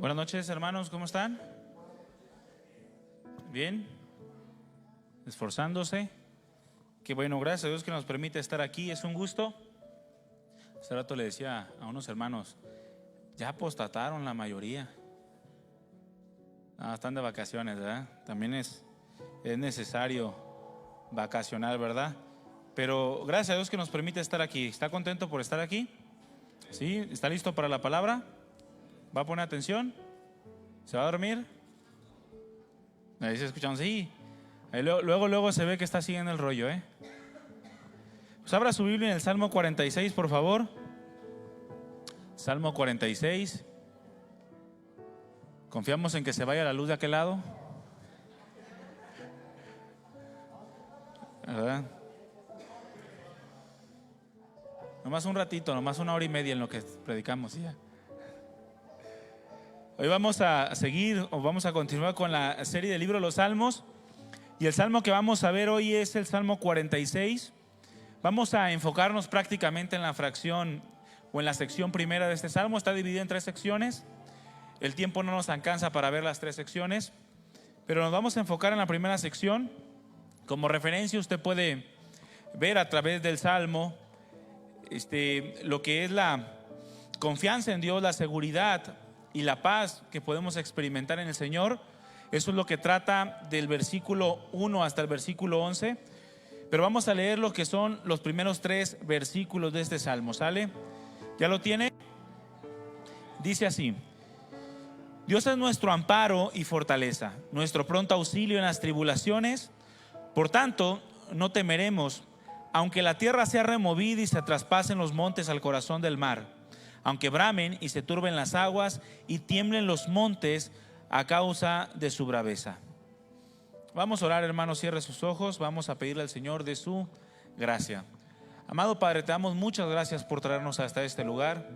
Buenas noches, hermanos, ¿cómo están? Bien, esforzándose. Qué bueno, gracias a Dios que nos permite estar aquí, es un gusto. Hace rato le decía a unos hermanos, ya apostataron la mayoría. Están de vacaciones, ¿verdad? También es necesario vacacionar, ¿verdad? Pero gracias a Dios que nos permite estar aquí. ¿Está contento por estar aquí? ¿Sí? ¿Está listo para la palabra? ¿Va a poner atención? ¿Se va a dormir? Ahí se escuchan, sí. Ahí luego se ve que está siguiendo el rollo, ¿eh? Pues abra su Biblia en el Salmo 46, por favor. Salmo 46. Confiamos en que se vaya la luz de aquel lado, ¿verdad? Nomás un ratito, nomás 1 hora y media en lo que predicamos, ya. Hoy vamos a seguir o vamos a continuar con la serie del libro de los Salmos. Y el salmo que vamos a ver hoy es el Salmo 46. Vamos a enfocarnos prácticamente en la fracción o en la sección primera de este salmo. Está dividido en 3 secciones. El tiempo no nos alcanza para ver las 3 secciones, pero nos vamos a enfocar en la primera sección. Como referencia usted puede ver a través del salmo lo que es la confianza en Dios, la seguridad y la paz que podemos experimentar en el Señor. Eso es lo que trata del versículo 1 hasta el versículo 11. Pero vamos a leer lo que son los primeros 3 versículos de este salmo. ¿Sale? ¿Ya lo tiene? Dice así: Dios es nuestro amparo y fortaleza, nuestro pronto auxilio en las tribulaciones. Por tanto, no temeremos, aunque la tierra sea removida y se traspasen los montes al corazón del mar, aunque bramen y se turben las aguas y tiemblen los montes a causa de su braveza. Vamos a orar, hermanos, cierre sus ojos. Vamos a pedirle al Señor de su gracia. Amado Padre, te damos muchas gracias por traernos hasta este lugar,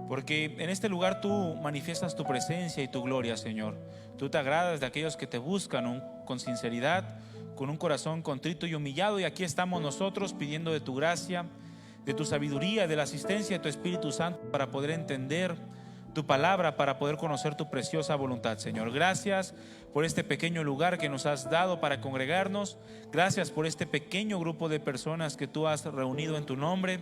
porque en este lugar tú manifiestas tu presencia y tu gloria, Señor. Tú te agradas de aquellos que te buscan con sinceridad, con un corazón contrito y humillado. Y aquí estamos nosotros pidiendo de tu gracia, de tu sabiduría, de la asistencia de tu Espíritu Santo para poder entender tu palabra, para poder conocer tu preciosa voluntad, Señor. Gracias por este pequeño lugar que nos has dado para congregarnos. Gracias por este pequeño grupo de personas que tú has reunido en tu nombre.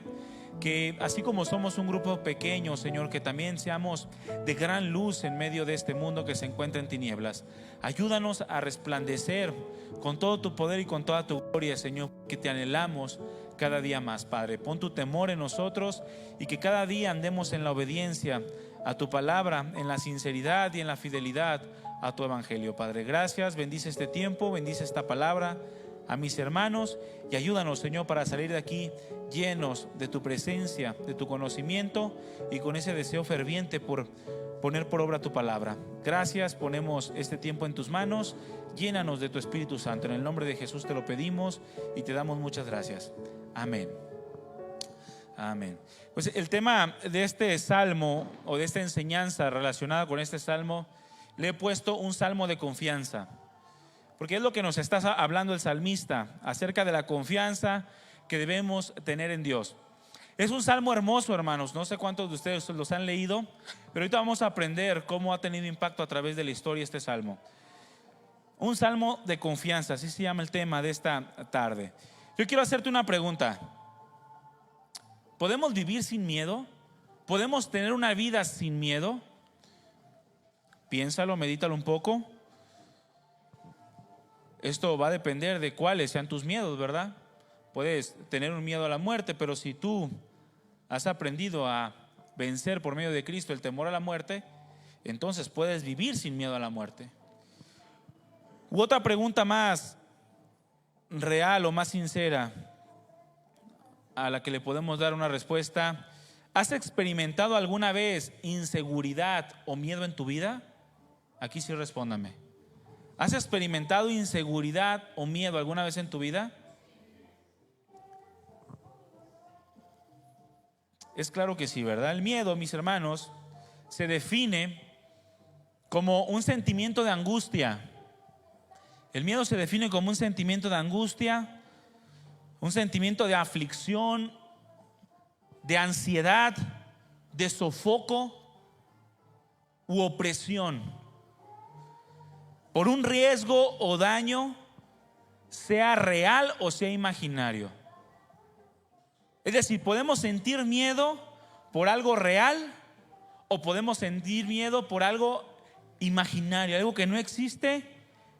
Que así como somos un grupo pequeño, Señor, que también seamos de gran luz en medio de este mundo que se encuentra en tinieblas. Ayúdanos a resplandecer con todo tu poder y con toda tu gloria, Señor, que te anhelamos cada día más, Padre. Pon tu temor en nosotros y que cada día andemos en la obediencia a tu palabra, en la sinceridad y en la fidelidad a tu evangelio, Padre. Gracias, bendice este tiempo, bendice esta palabra a mis hermanos y ayúdanos, Señor, para salir de aquí llenos de tu presencia, de tu conocimiento y con ese deseo ferviente por poner por obra tu palabra. Gracias, ponemos este tiempo en tus manos. Llénanos de tu Espíritu Santo. En el nombre de Jesús te lo pedimos y te damos muchas gracias. Amén. Amén. Pues el tema de este salmo o de esta enseñanza relacionada con este salmo, le he puesto un salmo de confianza, porque es lo que nos está hablando el salmista acerca de la confianza que debemos tener en Dios. Es un salmo hermoso, hermanos. No sé cuántos de ustedes los han leído, pero ahorita vamos a aprender cómo ha tenido impacto a través de la historia este salmo. Un salmo de confianza, así se llama el tema de esta tarde. Yo quiero hacerte una pregunta. ¿Podemos vivir sin miedo? ¿Podemos tener una vida sin miedo? Piénsalo, medítalo un poco. Esto va a depender de cuáles sean tus miedos, ¿verdad? Puedes tener un miedo a la muerte, pero si tú has aprendido a vencer por medio de Cristo el temor a la muerte, entonces puedes vivir sin miedo a la muerte. U otra pregunta más real o más sincera a la que le podemos dar una respuesta: ¿has experimentado alguna vez inseguridad o miedo en tu vida? Aquí sí respóndame. ¿Has experimentado inseguridad o miedo alguna vez en tu vida? Es claro que sí, ¿verdad? El miedo, mis hermanos, se define como un sentimiento de angustia. El miedo se define como un sentimiento de angustia, un sentimiento de aflicción, de ansiedad, de sofoco, u opresión, por un riesgo o daño, sea real o sea imaginario. Es decir, podemos sentir miedo por algo real o podemos sentir miedo por algo imaginario, algo que no existe,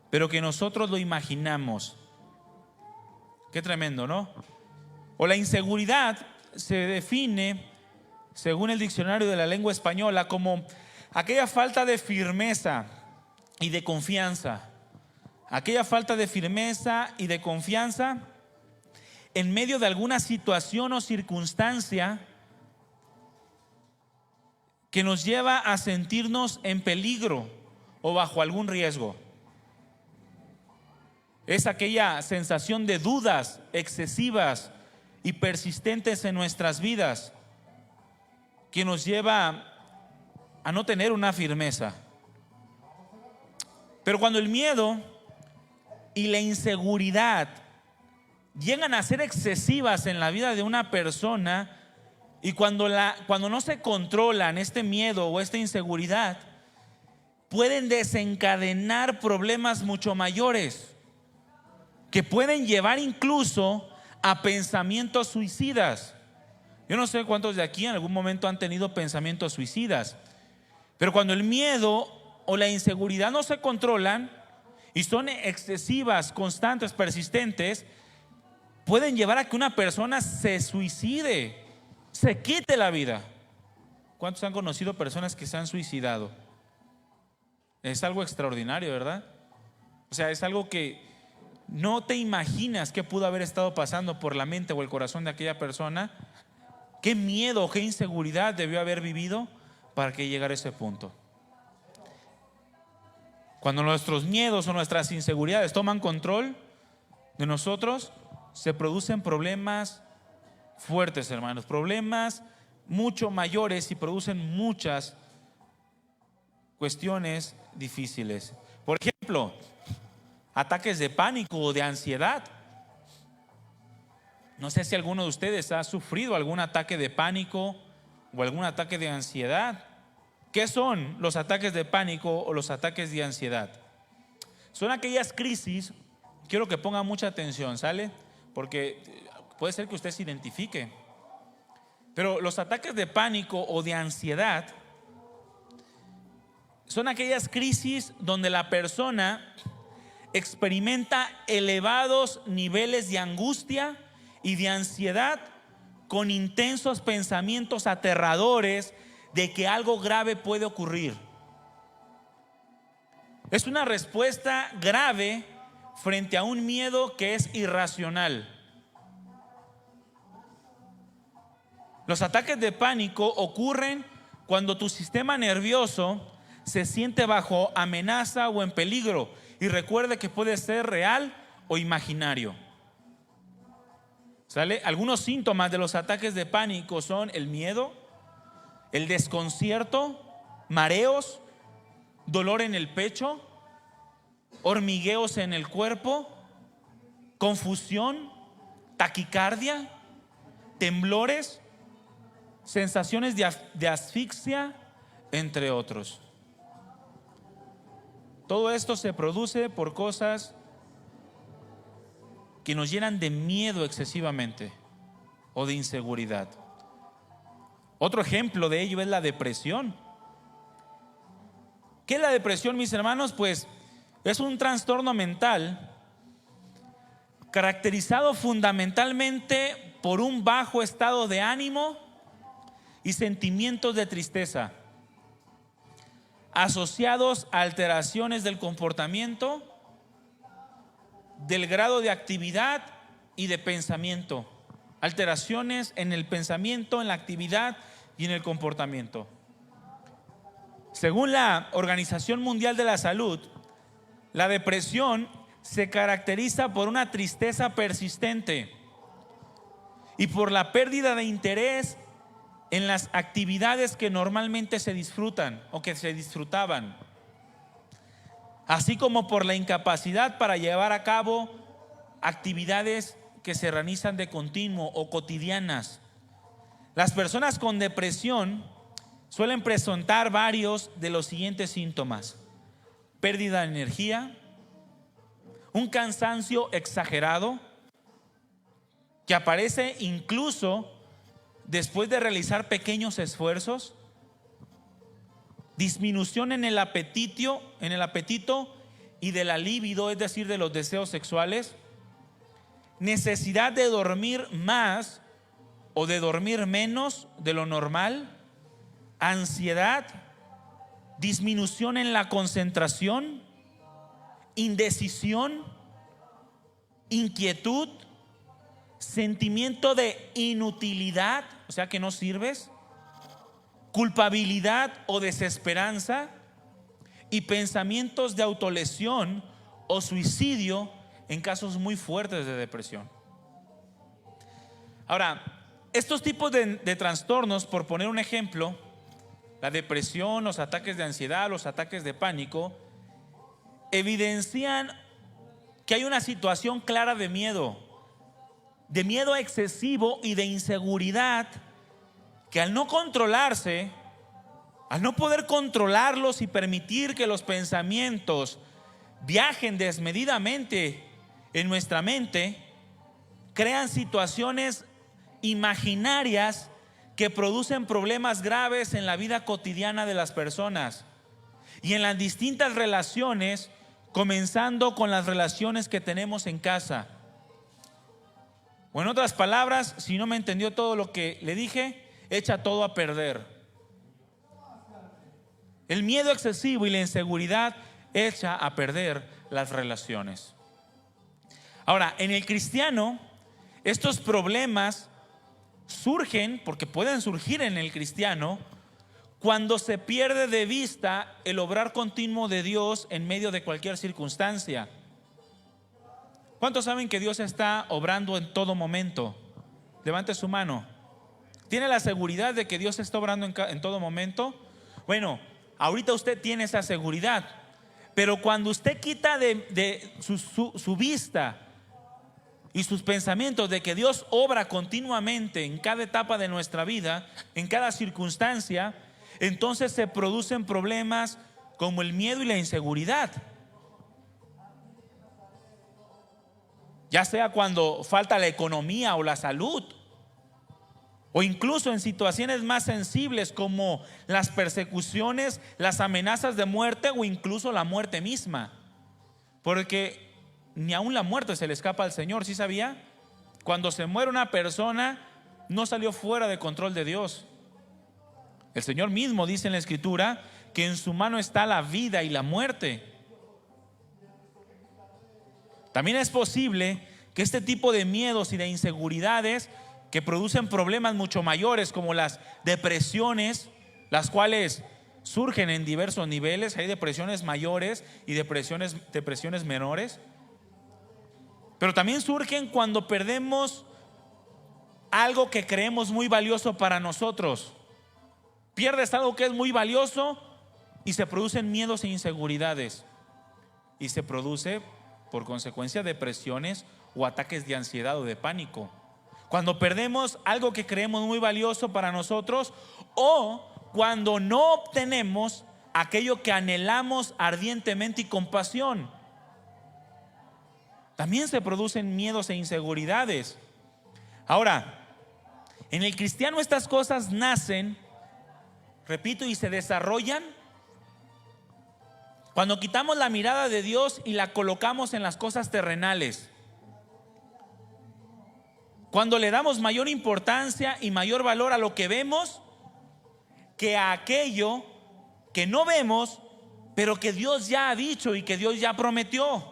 pero que nosotros lo imaginamos. Qué tremendo, ¿no? O la inseguridad se define, según el diccionario de la lengua española, como aquella falta de firmeza y de confianza. Aquella falta de firmeza y de confianza en medio de alguna situación o circunstancia que nos lleva a sentirnos en peligro o bajo algún riesgo. Es aquella sensación de dudas excesivas y persistentes en nuestras vidas que nos lleva a no tener una firmeza. Pero cuando el miedo y la inseguridad llegan a ser excesivas en la vida de una persona, y cuando no se controlan este miedo o esta inseguridad, pueden desencadenar problemas mucho mayores, que pueden llevar incluso a pensamientos suicidas. Yo no sé cuántos de aquí en algún momento han tenido pensamientos suicidas, pero cuando el miedo o la inseguridad no se controlan y son excesivas, constantes, persistentes, pueden llevar a que una persona se suicide, se quite la vida. ¿Cuántos han conocido personas que se han suicidado? Es algo extraordinario, ¿verdad? O sea, es algo que no te imaginas que pudo haber estado pasando por la mente o el corazón de aquella persona. Qué miedo, qué inseguridad debió haber vivido para que llegara a ese punto. Cuando nuestros miedos o nuestras inseguridades toman control de nosotros, se producen problemas fuertes, hermanos, problemas mucho mayores y producen muchas cuestiones difíciles. Por ejemplo, ataques de pánico o de ansiedad. No sé si alguno de ustedes ha sufrido algún ataque de pánico o algún ataque de ansiedad. ¿Qué son los ataques de pánico o los ataques de ansiedad? Son aquellas crisis, quiero que pongan mucha atención, ¿sale? Porque puede ser que usted se identifique. Pero los ataques de pánico o de ansiedad son aquellas crisis donde la persona experimenta elevados niveles de angustia y de ansiedad con intensos pensamientos aterradores de que algo grave puede ocurrir. Es una respuesta grave frente a un miedo que es irracional. Los ataques de pánico ocurren cuando tu sistema nervioso se siente bajo amenaza o en peligro. Y recuerde que puede ser real o imaginario. ¿Sale? Algunos síntomas de los ataques de pánico son el miedo, el desconcierto, mareos, dolor en el pecho, hormigueos en el cuerpo, confusión, taquicardia, temblores, sensaciones de asfixia, entre otros. Todo esto se produce por cosas que nos llenan de miedo excesivamente o de inseguridad. Otro ejemplo de ello es la depresión. ¿Qué es la depresión, mis hermanos? Pues es un trastorno mental caracterizado fundamentalmente por un bajo estado de ánimo y sentimientos de tristeza, asociados a alteraciones del comportamiento, del grado de actividad y de pensamiento. Alteraciones en el pensamiento, en la actividad y en el comportamiento. Según la Organización Mundial de la Salud, la depresión se caracteriza por una tristeza persistente y por la pérdida de interés en las actividades que normalmente se disfrutan o que se disfrutaban, así como por la incapacidad para llevar a cabo actividades que se realizan de continuo o cotidianas. Las personas con depresión suelen presentar varios de los siguientes síntomas: pérdida de energía, un cansancio exagerado que aparece incluso después de realizar pequeños esfuerzos, disminución en el apetito y de la libido, es decir, de los deseos sexuales, necesidad de dormir más o de dormir menos de lo normal, ansiedad, disminución en la concentración, indecisión, inquietud, sentimiento de inutilidad, o sea que no sirves, culpabilidad o desesperanza, y pensamientos de autolesión o suicidio en casos muy fuertes de depresión. Ahora, estos tipos de trastornos, por poner un ejemplo, la depresión, los ataques de ansiedad, los ataques de pánico, evidencian que hay una situación clara de miedo excesivo y de inseguridad, que al no controlarse, al no poder controlarlos y permitir que los pensamientos viajen desmedidamente en nuestra mente, crean situaciones imaginarias que producen problemas graves en la vida cotidiana de las personas y en las distintas relaciones, comenzando con las relaciones que tenemos en casa. O en otras palabras, si no me entendió todo lo que le dije, echa todo a perder. El miedo excesivo y la inseguridad echa a perder las relaciones. Ahora, en el cristiano, estos problemas surgen, porque pueden surgir en el cristiano, cuando se pierde de vista el obrar continuo de Dios en medio de cualquier circunstancia. ¿Cuántos saben que Dios está obrando en todo momento? Levante su mano. ¿Tiene la seguridad de que Dios está obrando en todo momento? Bueno, ahorita usted tiene esa seguridad, pero cuando usted quita de su vista y sus pensamientos de que Dios obra continuamente en cada etapa de nuestra vida, en cada circunstancia, entonces se producen problemas como el miedo y la inseguridad. Ya sea cuando falta la economía o la salud, o incluso en situaciones más sensibles como las persecuciones, las amenazas de muerte o incluso la muerte misma. Porque ni aún la muerte se le escapa al Señor, ¿sí sabía? Cuando se muere una persona, no salió fuera de control de Dios. El Señor mismo dice en la Escritura que en su mano está la vida y la muerte. También es posible que este tipo de miedos y de inseguridades que producen problemas mucho mayores, como las depresiones, las cuales surgen en diversos niveles. Hay depresiones mayores y depresiones menores, pero también surgen cuando perdemos algo que creemos muy valioso para nosotros. Pierdes algo que es muy valioso y se producen miedos e inseguridades, y se produce por consecuencia depresiones o ataques de ansiedad o de pánico. Cuando perdemos algo que creemos muy valioso para nosotros, o cuando no obtenemos aquello que anhelamos ardientemente y con pasión, también se producen miedos e inseguridades. Ahora, en el cristiano estas cosas nacen, repito, y se desarrollan cuando quitamos la mirada de Dios y la colocamos en las cosas terrenales. Cuando le damos mayor importancia y mayor valor a lo que vemos que a aquello que no vemos, pero que Dios ya ha dicho y que Dios ya prometió.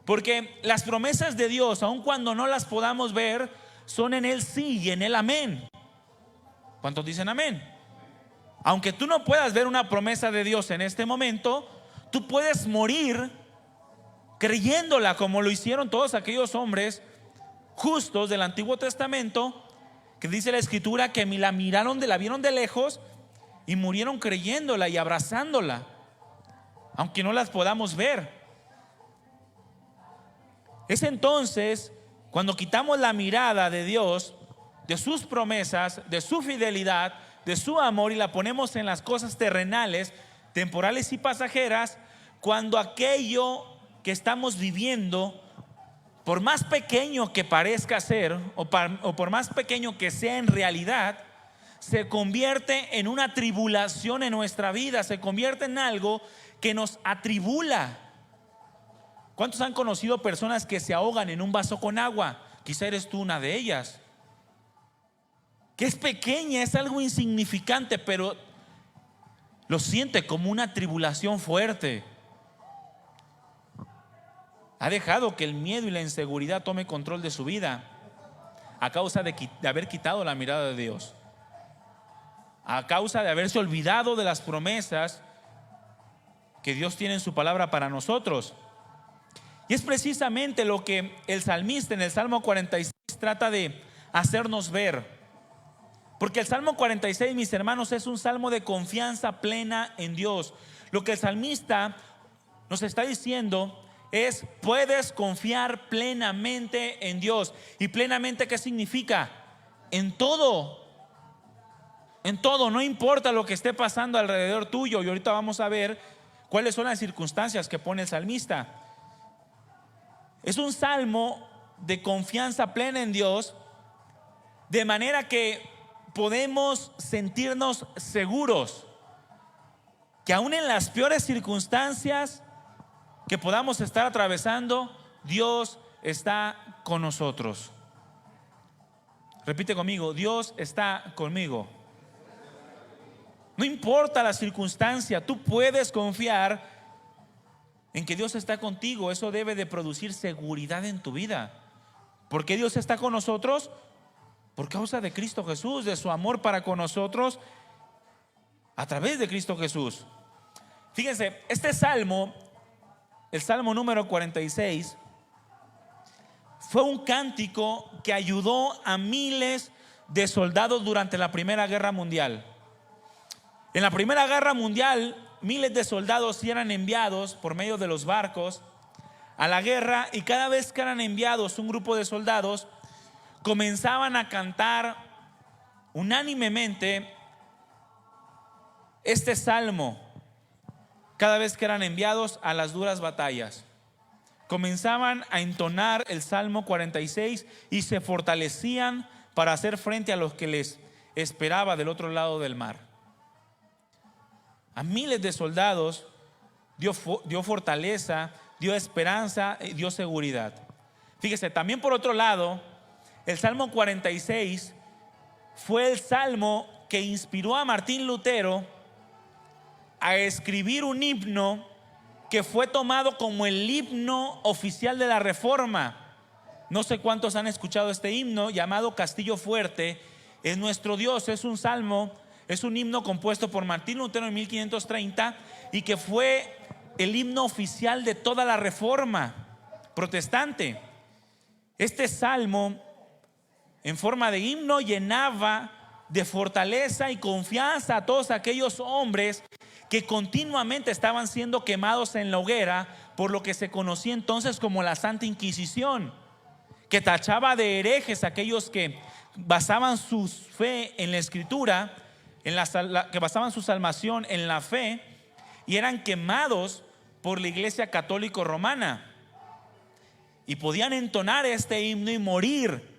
Porque las promesas de Dios, aun cuando no las podamos ver, son en Él sí y en Él amén. ¿Cuántos dicen amén? Aunque tú no puedas ver una promesa de Dios en este momento, tú puedes morir creyéndola, como lo hicieron todos aquellos hombres justos del Antiguo Testamento, que dice la Escritura que la vieron de lejos y murieron creyéndola y abrazándola, aunque no las podamos ver. Es entonces cuando quitamos la mirada de Dios, de sus promesas, de su fidelidad, de su amor y la ponemos en las cosas terrenales, temporales y pasajeras, cuando aquello que estamos viviendo, por más pequeño que parezca ser o por más pequeño que sea en realidad, se convierte en una tribulación en nuestra vida, se convierte en algo que nos atribula. ¿Cuántos han conocido personas que se ahogan en un vaso con agua? Quizá eres tú una de ellas. Que es pequeña, es algo insignificante, pero lo siente como una tribulación fuerte. Ha dejado que el miedo y la inseguridad tome control de su vida a causa de haber quitado la mirada de Dios, a causa de haberse olvidado de las promesas que Dios tiene en su palabra para nosotros. Y es precisamente lo que el salmista en el Salmo 46 trata de hacernos ver. Porque el Salmo 46, mis hermanos, es un salmo de confianza plena en Dios. Lo que el salmista nos está diciendo es: puedes confiar plenamente en Dios. ¿Y plenamente qué significa? En todo. En todo, no importa lo que esté pasando alrededor tuyo. Y ahorita vamos a ver cuáles son las circunstancias que pone el salmista. Es un salmo de confianza plena en Dios, de manera que podemos sentirnos seguros que aún en las peores circunstancias que podamos estar atravesando, Dios está con nosotros. Repite conmigo: Dios está conmigo. No importa la circunstancia, tú puedes confiar en que Dios está contigo. Eso debe de producir seguridad en tu vida. ¿Por qué Dios está con nosotros? Por causa de Cristo Jesús, de su amor para con nosotros a través de Cristo Jesús. Fíjense, este salmo, el Salmo número 46, fue un cántico que ayudó a miles de soldados durante la Primera Guerra Mundial. En la Primera Guerra Mundial, miles de soldados eran enviados por medio de los barcos a la guerra, y cada vez que eran enviados un grupo de soldados, comenzaban a cantar unánimemente este salmo. Cada vez que eran enviados a las duras batallas, comenzaban a entonar el Salmo 46 y se fortalecían para hacer frente a los que les esperaba del otro lado del mar. A miles de soldados dio fortaleza, dio esperanza, dio seguridad. Fíjese, también por otro lado, el Salmo 46 fue el salmo que inspiró a Martín Lutero a escribir un himno que fue tomado como el himno oficial de la Reforma. No sé cuántos han escuchado este himno llamado Castillo Fuerte es nuestro Dios. Es un salmo, es un himno compuesto por Martín Lutero en 1530 y que fue el himno oficial de toda la Reforma protestante. Este salmo, en forma de himno, llenaba de fortaleza y confianza a todos aquellos hombres que continuamente estaban siendo quemados en la hoguera por lo que se conocía entonces como la Santa Inquisición, que tachaba de herejes a aquellos que basaban su fe en la Escritura, que basaban su salvación en la fe, y eran quemados por la Iglesia Católica Romana, y podían entonar este himno y morir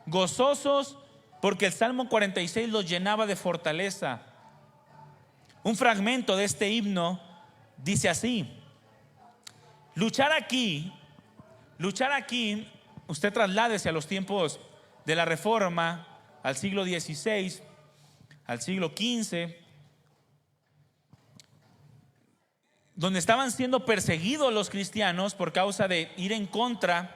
gozosos porque el Salmo 46 los llenaba de fortaleza. Un fragmento de este himno dice así: luchar aquí, usted trasládese a los tiempos de la Reforma, al siglo XVI, al siglo XV, donde estaban siendo perseguidos los cristianos por causa de ir en contra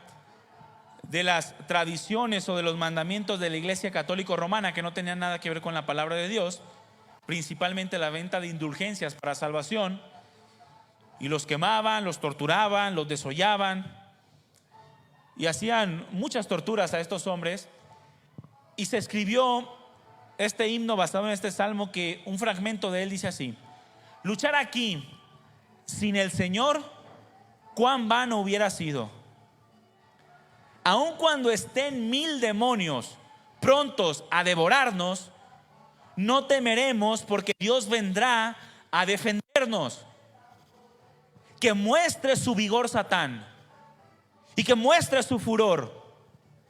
de las tradiciones o de los mandamientos de la Iglesia Católica Romana, que no tenían nada que ver con la palabra de Dios, principalmente la venta de indulgencias para salvación, y los quemaban, los torturaban, los desollaban y hacían muchas torturas a estos hombres. Y se escribió este himno basado en este salmo, que un fragmento de él dice así: luchar aquí sin el Señor, cuán vano hubiera sido. Aun cuando estén 1000 demonios prontos a devorarnos, no temeremos porque Dios vendrá a defendernos. Que muestre su vigor Satán y que muestre su furor,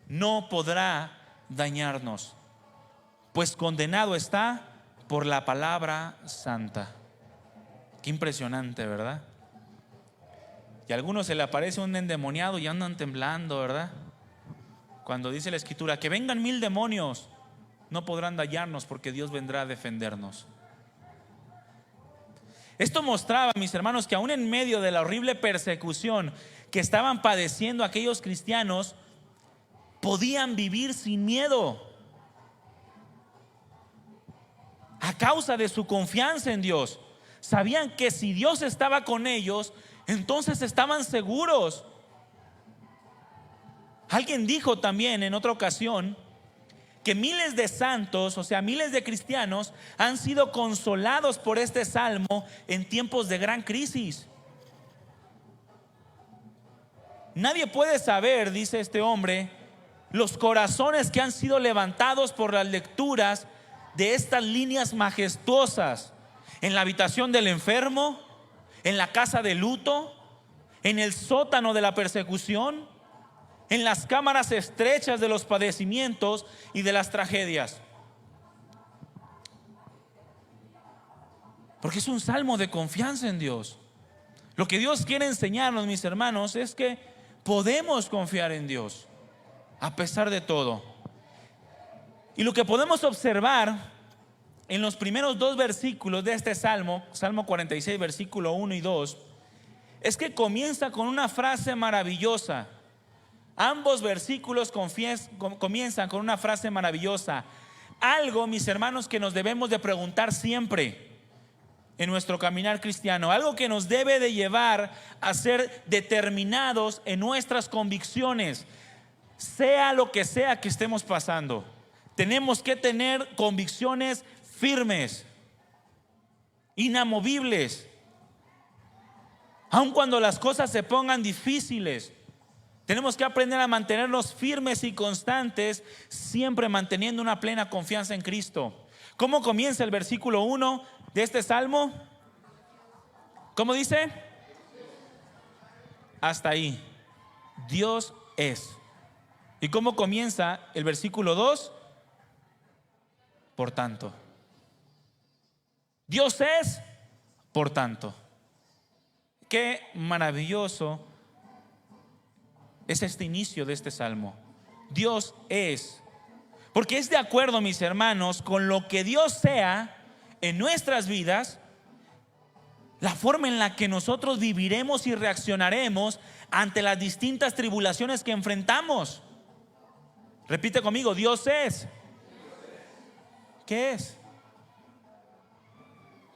no podrá dañarnos, pues condenado está por la palabra santa. Qué impresionante, ¿verdad? Y a algunos se le aparece un endemoniado y andan temblando, ¿verdad? Cuando dice la Escritura que vengan 1000 demonios, no podrán dañarnos porque Dios vendrá a defendernos. Esto mostraba, mis hermanos, que aún en medio de la horrible persecución que estaban padeciendo aquellos cristianos, podían vivir sin miedo a causa de su confianza en Dios. Sabían que si Dios estaba con ellos, entonces estaban seguros. Alguien dijo también en otra ocasión que miles de santos, o sea, miles de cristianos, han sido consolados por este salmo en tiempos de gran crisis. Nadie puede saber, dice este hombre, los corazones que han sido levantados por las lecturas de estas líneas majestuosas en la habitación del enfermo, en la casa de luto, en el sótano de la persecución, en las cámaras estrechas de los padecimientos y de las tragedias. Porque es un salmo de confianza en Dios. Lo que Dios quiere enseñarnos, mis hermanos, es que podemos confiar en Dios a pesar de todo. Y lo que podemos observar en los primeros 2 versículos de este salmo, Salmo 46, versículo 1 y 2, es que comienza con una frase maravillosa. Ambos versículos comienzan con una frase maravillosa. Algo, mis hermanos, que nos debemos de preguntar siempre en nuestro caminar cristiano. Algo que nos debe de llevar a ser determinados en nuestras convicciones. Sea lo que sea que estemos pasando, tenemos que tener convicciones firmes, inamovibles. Aun cuando las cosas se pongan difíciles, tenemos que aprender a mantenernos firmes y constantes, siempre manteniendo una plena confianza en Cristo. ¿Cómo comienza el versículo 1 de este salmo? ¿Cómo dice? Hasta ahí. Dios es. ¿Y cómo comienza el versículo 2? Por tanto. Dios es, por tanto. Qué maravilloso es este inicio de este salmo. Dios es. Porque es de acuerdo, mis hermanos, con lo que Dios sea en nuestras vidas, la forma en la que nosotros viviremos y reaccionaremos ante las distintas tribulaciones que enfrentamos. Repite conmigo, Dios es. ¿Qué es?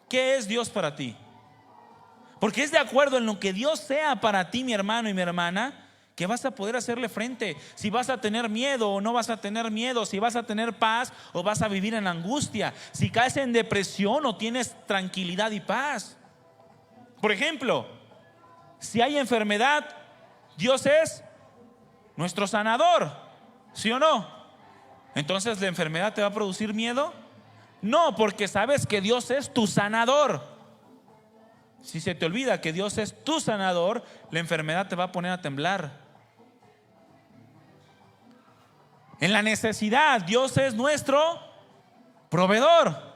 ¿Qué es Dios para ti? Porque es de acuerdo en lo que Dios sea para ti, mi hermano y mi hermana, que vas a poder hacerle frente. Si vas a tener miedo o no vas a tener miedo, si vas a tener paz o vas a vivir en angustia, si caes en depresión o tienes tranquilidad y paz. Por ejemplo, si hay enfermedad, Dios es nuestro sanador, ¿sí o no? Entonces, ¿la enfermedad te va a producir miedo? No, porque sabes que Dios es tu sanador. Si se te olvida que Dios es tu sanador, la enfermedad te va a poner a temblar. En la necesidad, Dios es nuestro proveedor.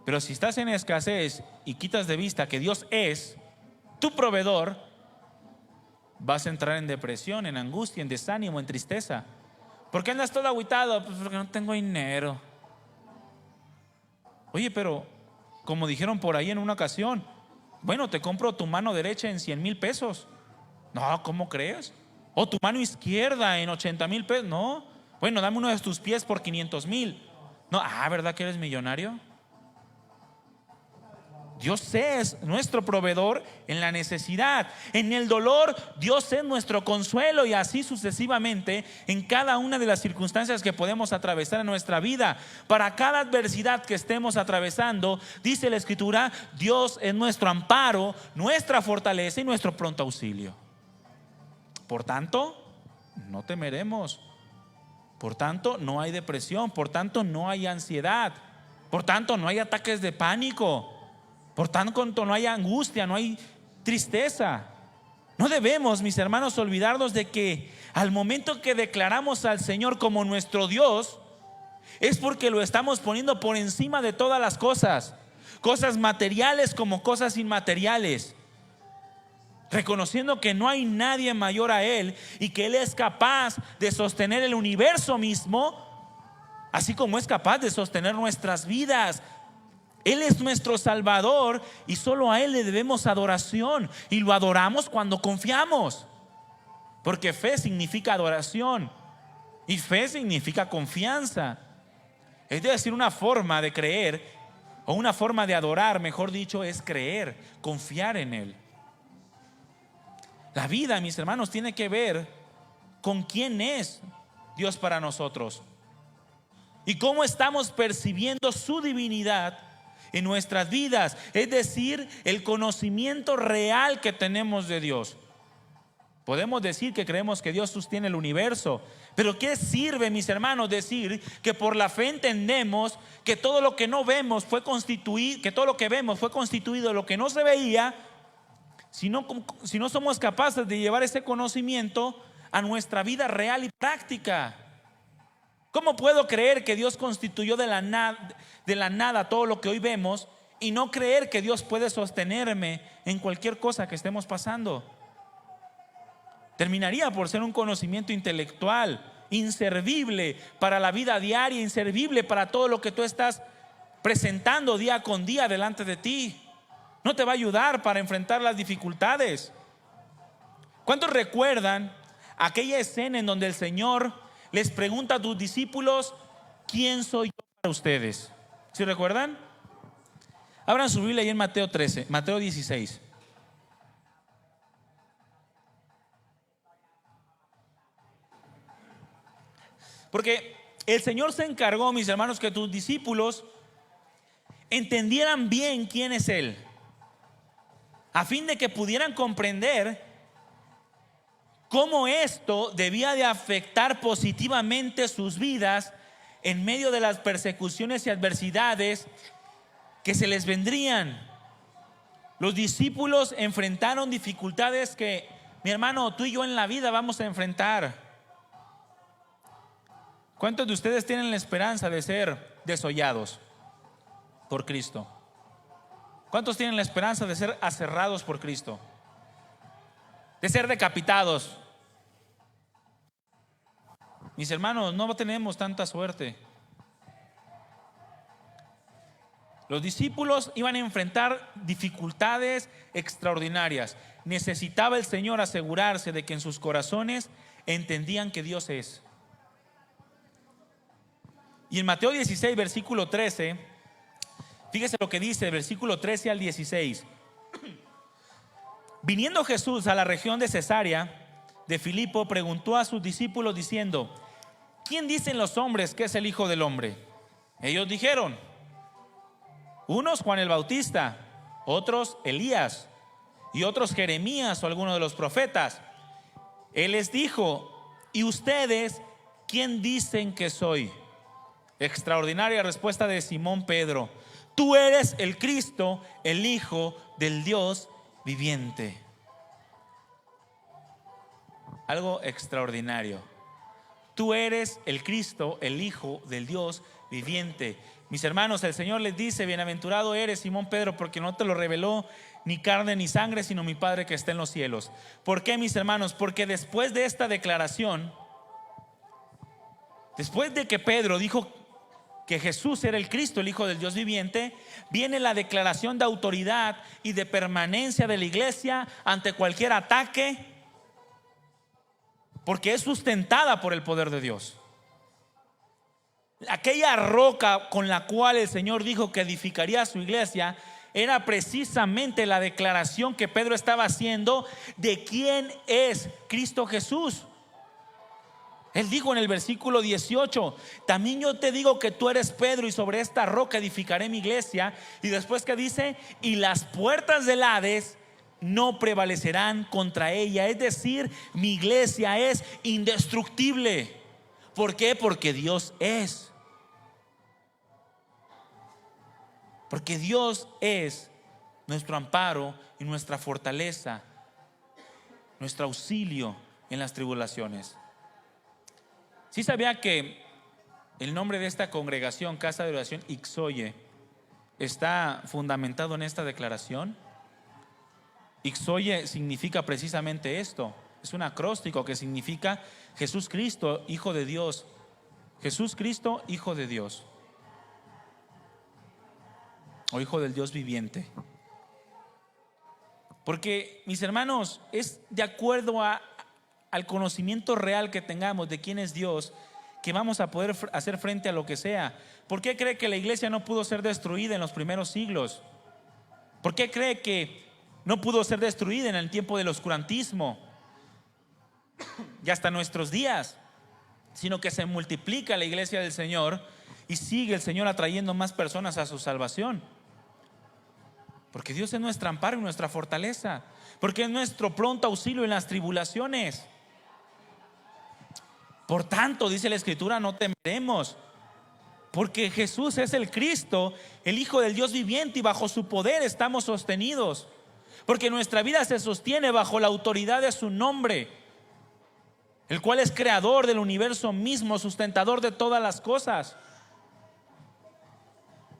Pero si estás en escasez y quitas de vista que Dios es tu proveedor, vas a entrar en depresión, en angustia, en desánimo, en tristeza. ¿Por qué andas todo agüitado? Pues porque no tengo dinero. Oye, pero como dijeron por ahí en una ocasión, bueno, te compro tu mano derecha en 100,000 pesos. No, ¿cómo crees? O tu mano izquierda en 80,000 pesos. No, bueno, dame uno de tus pies por 500,000. No, ¿verdad que eres millonario? Dios es nuestro proveedor en la necesidad. En el dolor, Dios es nuestro consuelo, y así sucesivamente en cada una de las circunstancias que podemos atravesar en nuestra vida. Para cada adversidad que estemos atravesando, dice la Escritura, Dios es nuestro amparo, nuestra fortaleza y nuestro pronto auxilio. Por tanto, no temeremos. Por tanto, no hay depresión, por tanto, no hay ansiedad, por tanto, no hay ataques de pánico, por tanto, no hay angustia, no hay tristeza. No debemos, mis hermanos, olvidarnos de que al momento que declaramos al Señor como nuestro Dios, es porque lo estamos poniendo por encima de todas las cosas, cosas materiales como cosas inmateriales, reconociendo que no hay nadie mayor a Él y que Él es capaz de sostener el universo mismo, así como es capaz de sostener nuestras vidas. Él es nuestro Salvador y solo a Él le debemos adoración, y lo adoramos cuando confiamos, porque fe significa adoración y fe significa confianza. Es decir, una forma de creer, o una forma de adorar, mejor dicho, es creer, confiar en Él. La vida, mis hermanos, tiene que ver con quién es Dios para nosotros y cómo estamos percibiendo su divinidad en nuestras vidas, es decir, el conocimiento real que tenemos de Dios. Podemos decir que creemos que Dios sostiene el universo, pero ¿qué sirve, mis hermanos, decir que por la fe entendemos que todo lo que no vemos fue constituido, que todo lo que vemos fue constituido de lo que no se veía, si no somos capaces de llevar ese conocimiento a nuestra vida real y práctica? ¿Cómo puedo creer que Dios constituyó de la nada todo lo que hoy vemos y no creer que Dios puede sostenerme en cualquier cosa que estemos pasando? Terminaría por ser un conocimiento intelectual inservible para la vida diaria, inservible para todo lo que tú estás presentando día con día delante de ti. No te va a ayudar para enfrentar las dificultades. ¿Cuántos recuerdan aquella escena en donde el Señor les pregunta a tus discípulos: ¿quién soy yo para ustedes? ¿Sí recuerdan? Abran su Biblia ahí en Mateo 16. Porque el Señor se encargó, mis hermanos, que tus discípulos entendieran bien quién es Él, a fin de que pudieran comprender cómo esto debía de afectar positivamente sus vidas en medio de las persecuciones y adversidades que se les vendrían. Los discípulos enfrentaron dificultades que, mi hermano, tú y yo en la vida vamos a enfrentar. ¿Cuántos de ustedes tienen la esperanza de ser desollados por Cristo? ¿Cuántos tienen la esperanza de ser aserrados por Cristo? De ser decapitados. Mis hermanos, no tenemos tanta suerte. Los discípulos iban a enfrentar dificultades extraordinarias. Necesitaba el Señor asegurarse de que en sus corazones entendían que Dios es. Y en Mateo 16, versículo 13, fíjese lo que dice, versículo 13 al 16. Viniendo Jesús a la región de Cesarea de Filipo, preguntó a sus discípulos diciendo: ¿quién dicen los hombres que es el Hijo del Hombre? Ellos dijeron: unos Juan el Bautista, otros Elías, y otros Jeremías o alguno de los profetas. Él les dijo: ¿y ustedes quién dicen que soy? Extraordinaria respuesta de Simón Pedro: tú eres el Cristo, el Hijo del Dios viviente. Algo extraordinario. Tú eres el Cristo, el Hijo del Dios viviente. Mis hermanos, el Señor les dice: bienaventurado eres, Simón Pedro, porque no te lo reveló ni carne ni sangre, sino mi Padre que está en los cielos. ¿Por qué, mis hermanos? Porque después de esta declaración, después de que Pedro dijo que Jesús era el Cristo, el Hijo del Dios viviente, viene la declaración de autoridad y de permanencia de la iglesia ante cualquier ataque, porque es sustentada por el poder de Dios. Aquella roca con la cual el Señor dijo que edificaría su iglesia era precisamente la declaración que Pedro estaba haciendo de quién es Cristo Jesús. Él dijo en el versículo 18: también yo te digo que tú eres Pedro, y sobre esta roca edificaré mi iglesia. Y después, que dice: y las puertas del Hades no prevalecerán contra ella. Es decir, mi iglesia es indestructible. ¿Por qué? Porque Dios es. Porque Dios es nuestro amparo y nuestra fortaleza, nuestro auxilio en las tribulaciones. ¿Sí sabía que el nombre de esta congregación, Casa de Oración Ixoye, está fundamentado en esta declaración? Ixoye significa precisamente esto. Es un acróstico que significa Jesús Cristo, Hijo de Dios. Jesús Cristo, Hijo de Dios, o Hijo del Dios viviente. Porque, mis hermanos, es de acuerdo al conocimiento real que tengamos de quién es Dios que vamos a poder hacer frente a lo que sea. ¿Por qué cree que la iglesia no pudo ser destruida en los primeros siglos? ¿Por qué cree que no pudo ser destruida en el tiempo del oscurantismo y hasta nuestros días? Sino que se multiplica la iglesia del Señor y sigue el Señor atrayendo más personas a su salvación. Porque Dios es nuestro amparo y nuestra fortaleza. Porque es nuestro pronto auxilio en las tribulaciones. Por tanto, dice la Escritura, no temeremos, porque Jesús es el Cristo, el Hijo del Dios viviente, y bajo su poder estamos sostenidos. Porque nuestra vida se sostiene bajo la autoridad de su nombre, el cual es creador del universo mismo, sustentador de todas las cosas.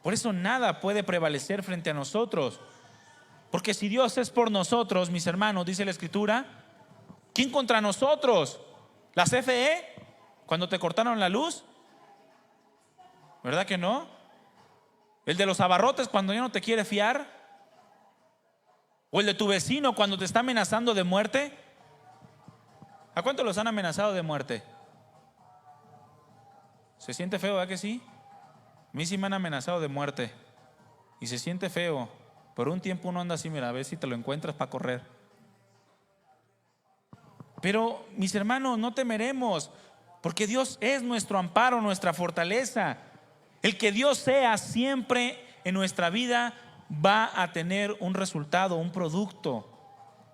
Por eso nada puede prevalecer frente a nosotros. Porque si Dios es por nosotros, mis hermanos, dice la Escritura, ¿quién contra nosotros? ¿La CFE? ¿Cuando te cortaron la luz? ¿Verdad que no? ¿El de los abarrotes cuando ya no te quiere fiar? ¿O el de tu vecino cuando te está amenazando de muerte? ¿A cuántos los han amenazado de muerte? ¿Se siente feo, verdad que sí? A mí sí me han amenazado de muerte y se siente feo. Por un tiempo uno anda así, mira, a ver si te lo encuentras para correr. Pero, mis hermanos, no temeremos, porque Dios es nuestro amparo, nuestra fortaleza. El que Dios sea siempre en nuestra vida va a tener un resultado, un producto.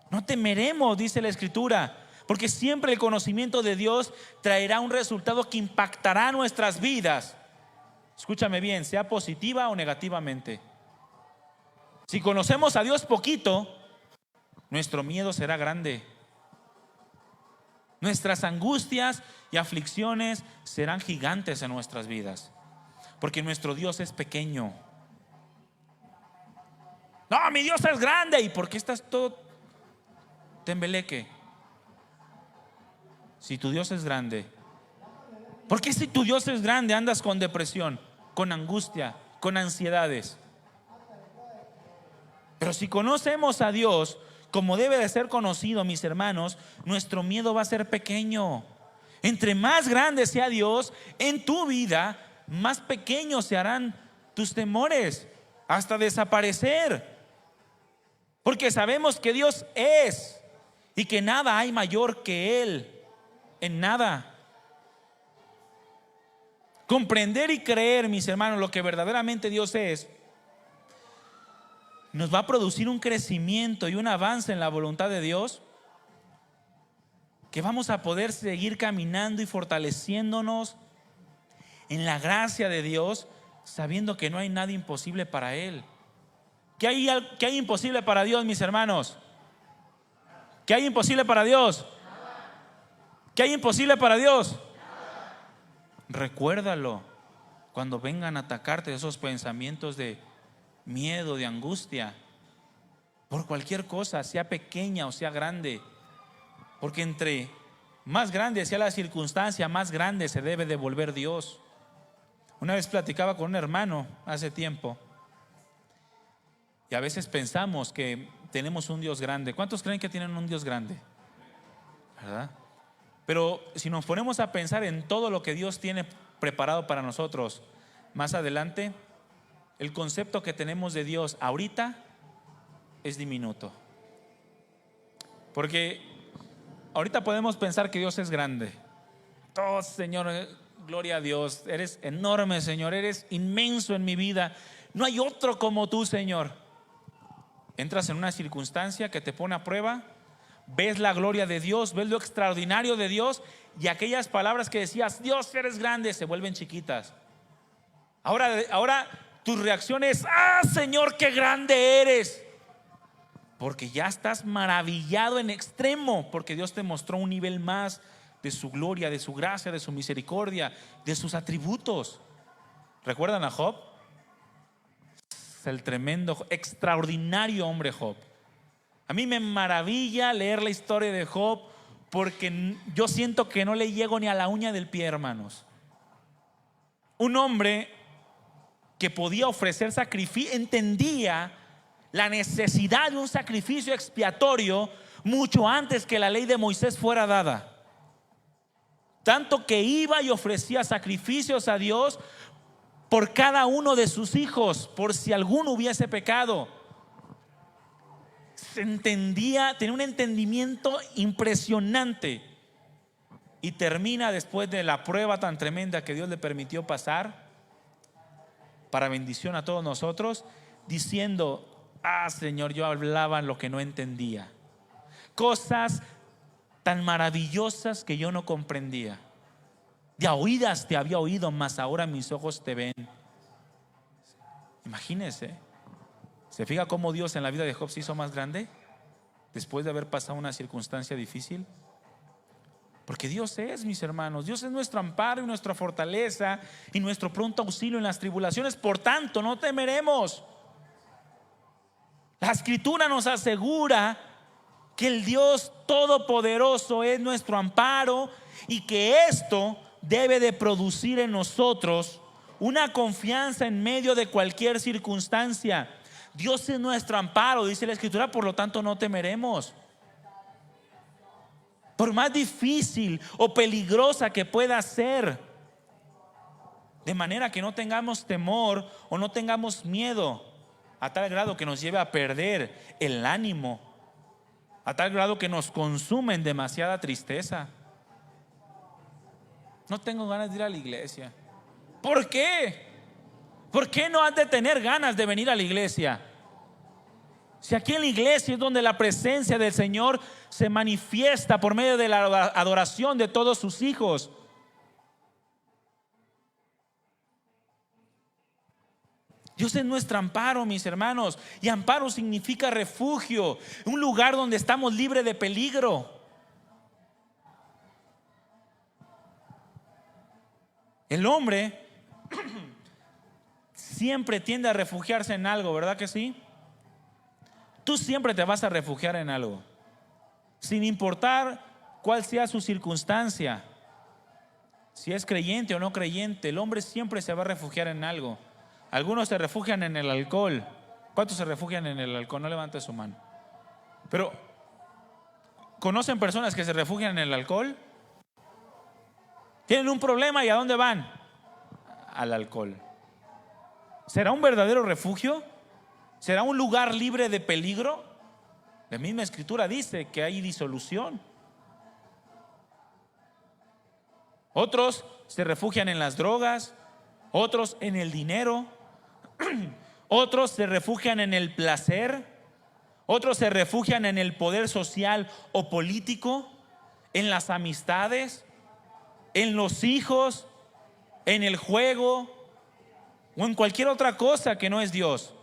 No temeremos, dice la Escritura, porque siempre el conocimiento de Dios traerá un resultado que impactará nuestras vidas. Escúchame bien, sea positiva o negativamente. Si conocemos a Dios poquito, nuestro miedo será grande. Nuestras angustias y aflicciones serán gigantes en nuestras vidas, porque nuestro Dios es pequeño. No, mi Dios es grande. ¿Y por qué estás todo tembeleque? Si tu Dios es grande, ¿por qué si tu Dios es grande andas con depresión, con angustia, con ansiedades? Pero si conocemos a Dios como debe de ser conocido, mis hermanos, nuestro miedo va a ser pequeño. Entre más grande sea Dios en tu vida, más pequeños se harán tus temores, hasta desaparecer. Porque sabemos que Dios es y que nada hay mayor que Él, en nada. Comprender y creer, mis hermanos, lo que verdaderamente Dios es, nos va a producir un crecimiento y un avance en la voluntad de Dios, que vamos a poder seguir caminando y fortaleciéndonos en la gracia de Dios, sabiendo que no hay nada imposible para Él. ¿Qué hay imposible para Dios, mis hermanos? ¿Qué hay imposible para Dios? ¿Qué hay imposible para Dios? Recuérdalo cuando vengan a atacarte esos pensamientos de miedo, de angustia, por cualquier cosa, sea pequeña o sea grande. Porque entre más grande sea la circunstancia, más grande se debe de volver Dios. Una vez platicaba con un hermano hace tiempo, y a veces pensamos que tenemos un Dios grande. ¿Cuántos creen que tienen un Dios grande? ¿Verdad? Pero si nos ponemos a pensar en todo lo que Dios tiene preparado para nosotros más adelante, el concepto que tenemos de Dios ahorita es diminuto. Porque ahorita podemos pensar que Dios es grande. Oh, Señor, gloria a Dios, eres enorme, Señor, eres inmenso en mi vida. No hay otro como tú, Señor. Entras en una circunstancia que te pone a prueba, ves la gloria de Dios, ves lo extraordinario de Dios, y aquellas palabras que decías, Dios eres grande, se vuelven chiquitas. Ahora tu reacción es, Señor, qué grande eres, porque ya estás maravillado en extremo, porque Dios te mostró un nivel más de su gloria, de su gracia, de su misericordia, de sus atributos. ¿Recuerdan a Job? El tremendo, extraordinario hombre Job. A mí me maravilla leer la historia de Job, porque yo siento que no le llego ni a la uña del pie, hermanos. Un hombre que podía ofrecer sacrificio, entendía la necesidad de un sacrificio expiatorio mucho antes que la ley de Moisés fuera dada. Tanto que iba y ofrecía sacrificios a Dios por cada uno de sus hijos, por si alguno hubiese pecado. Se entendía, tenía un entendimiento impresionante. Y termina, después de la prueba tan tremenda que Dios le permitió pasar para bendición a todos nosotros, diciendo, Señor, yo hablaba lo que no entendía, cosas tan maravillosas que yo no comprendía. De a oídas te había oído, mas ahora mis ojos te ven. Imagínense. ¿Se fija cómo Dios en la vida de Job se hizo más grande después de haber pasado una circunstancia difícil? Porque Dios es, mis hermanos, Dios es nuestro amparo y nuestra fortaleza y nuestro pronto auxilio en las tribulaciones. Por tanto, no temeremos. La Escritura nos asegura que el Dios Todopoderoso es nuestro amparo, y que esto debe de producir en nosotros una confianza en medio de cualquier circunstancia. Dios es nuestro amparo, dice la Escritura, por lo tanto no temeremos. Por más difícil o peligrosa que pueda ser, de manera que no tengamos temor o no tengamos miedo a tal grado que nos lleve a perder el ánimo, a tal grado que nos consume en demasiada tristeza. No tengo ganas de ir a la iglesia. ¿Por qué? ¿Por qué no has de tener ganas de venir a la iglesia? Si aquí en la iglesia es donde la presencia del Señor se manifiesta por medio de la adoración de todos sus hijos. Dios es nuestro amparo, mis hermanos. Y amparo significa refugio, un lugar donde estamos libres de peligro. El hombre siempre tiende a refugiarse en algo, ¿verdad que sí? Tú siempre te vas a refugiar en algo, sin importar cuál sea su circunstancia. Si es creyente o no creyente, el hombre siempre se va a refugiar en algo. Algunos se refugian en el alcohol. ¿Cuántos se refugian en el alcohol? No levante su mano. Pero ¿conocen personas que se refugian en el alcohol? Tienen un problema, ¿y a dónde van? Al alcohol. ¿Será un verdadero refugio? ¿Será un lugar libre de peligro? La misma Escritura dice que hay disolución. Otros se refugian en las drogas, otros en el dinero, otros se refugian en el placer, otros se refugian en el poder social o político, en las amistades, en los hijos, en el juego o en cualquier otra cosa que no es Dios.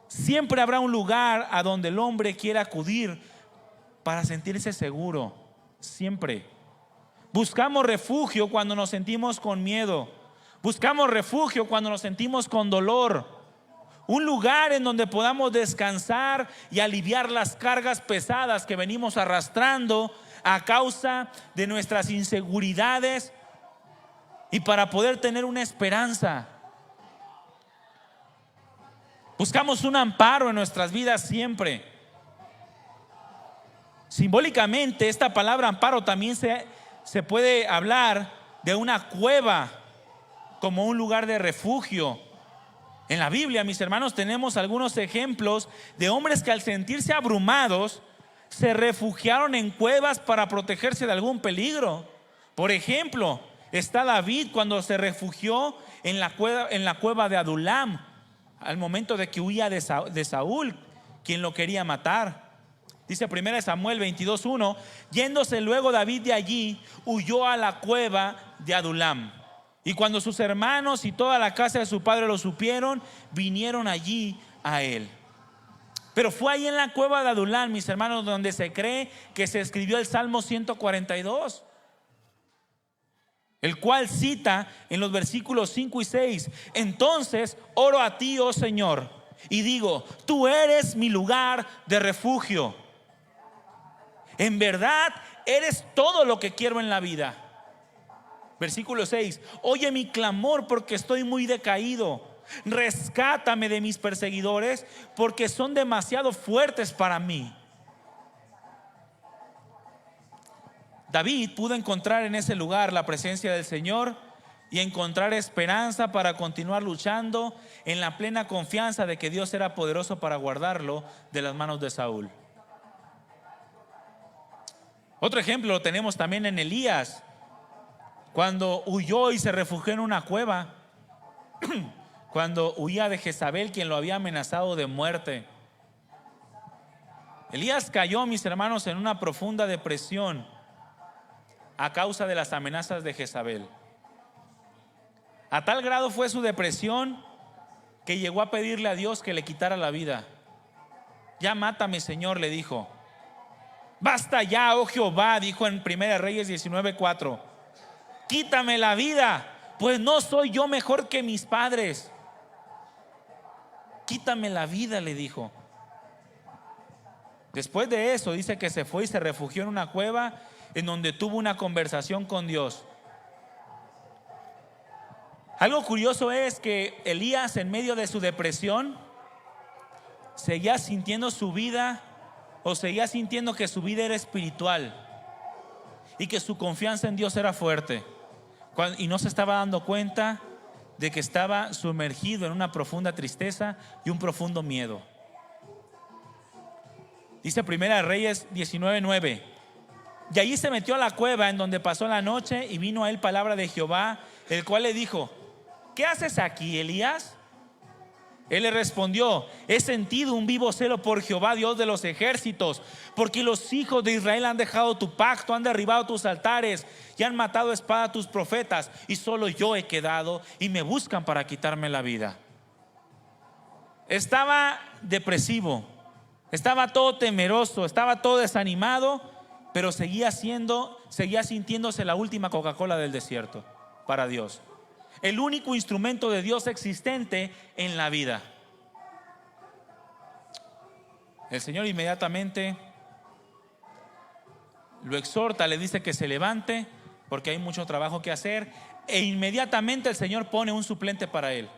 Siempre habrá un lugar a donde el hombre quiera acudir para sentirse seguro. Siempre. Buscamos refugio cuando nos sentimos con miedo. Buscamos refugio cuando nos sentimos con dolor. Un lugar en donde podamos descansar y aliviar las cargas pesadas que venimos arrastrando a causa de nuestras inseguridades, y para poder tener una esperanza. Buscamos un amparo en nuestras vidas siempre. Simbólicamente, esta palabra amparo también se puede hablar de una cueva como un lugar de refugio. En la Biblia, mis hermanos, tenemos algunos ejemplos de hombres que al sentirse abrumados se refugiaron en cuevas para protegerse de algún peligro. Por ejemplo, está David cuando se refugió en la cueva de Adulam al momento de que huía de Saúl, quien lo quería matar. Dice 1 Samuel 22:1, yéndose luego David de allí, huyó a la cueva de Adulam. Y cuando sus hermanos y toda la casa de su padre lo supieron, vinieron allí a él. Pero fue ahí en la cueva de Adulam, mis hermanos, donde se cree que se escribió el Salmo 142, el cual cita en los versículos 5 y 6: entonces oro a ti, oh Señor, y digo, tú eres mi lugar de refugio. En verdad eres todo lo que quiero en la vida. Versículo 6: oye mi clamor porque estoy muy decaído. Rescátame de mis perseguidores porque son demasiado fuertes para mí. David pudo encontrar en ese lugar la presencia del Señor y encontrar esperanza para continuar luchando en la plena confianza de que Dios era poderoso para guardarlo de las manos de Saúl. Otro ejemplo lo tenemos también en Elías, cuando huyó y se refugió en una cueva, cuando huía de Jezabel, quien lo había amenazado de muerte. Elías cayó, mis hermanos, en una profunda depresión a causa de las amenazas de Jezabel. A tal grado fue su depresión que llegó a pedirle a Dios que le quitara la vida. Ya mátame, Señor, le dijo. Basta ya, oh Jehová, dijo en 1 Reyes 19:4. Quítame la vida, pues no soy yo mejor que mis padres. Quítame la vida, le dijo. Después de eso dice que se fue y se refugió en una cueva en donde tuvo una conversación con Dios. Algo curioso es que Elías, en medio de su depresión, seguía sintiendo su vida, o seguía sintiendo que su vida era espiritual y que su confianza en Dios era fuerte, y no se estaba dando cuenta de que estaba sumergido en una profunda tristeza y un profundo miedo. Dice 1 Reyes 19:9: y allí se metió a la cueva en donde pasó la noche, y vino a él palabra de Jehová, el cual le dijo: ¿qué haces aquí, Elías? Él le respondió: he sentido un vivo celo por Jehová, Dios de los ejércitos, porque los hijos de Israel han dejado tu pacto, han derribado tus altares y han matado a espada a tus profetas, y solo yo he quedado y me buscan para quitarme la vida. Estaba depresivo, estaba todo temeroso, estaba todo desanimado, pero seguía sintiéndose la última Coca-Cola del desierto para Dios, el único instrumento de Dios existente en la vida. El Señor inmediatamente lo exhorta, le dice que se levante porque hay mucho trabajo que hacer, e inmediatamente el Señor pone un suplente para él.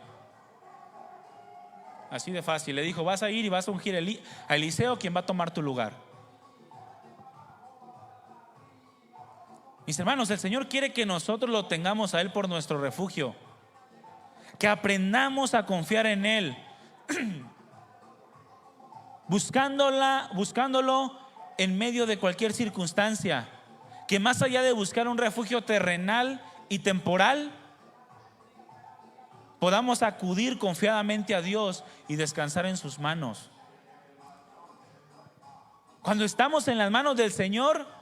Así de fácil. Le dijo: vas a ir y vas a ungir a Eliseo, quien va a tomar tu lugar. Mis hermanos, el Señor quiere que nosotros lo tengamos a Él por nuestro refugio, que aprendamos a confiar en Él, buscándolo en medio de cualquier circunstancia, que más allá de buscar un refugio terrenal y temporal, podamos acudir confiadamente a Dios y descansar en sus manos. Cuando estamos en las manos del Señor,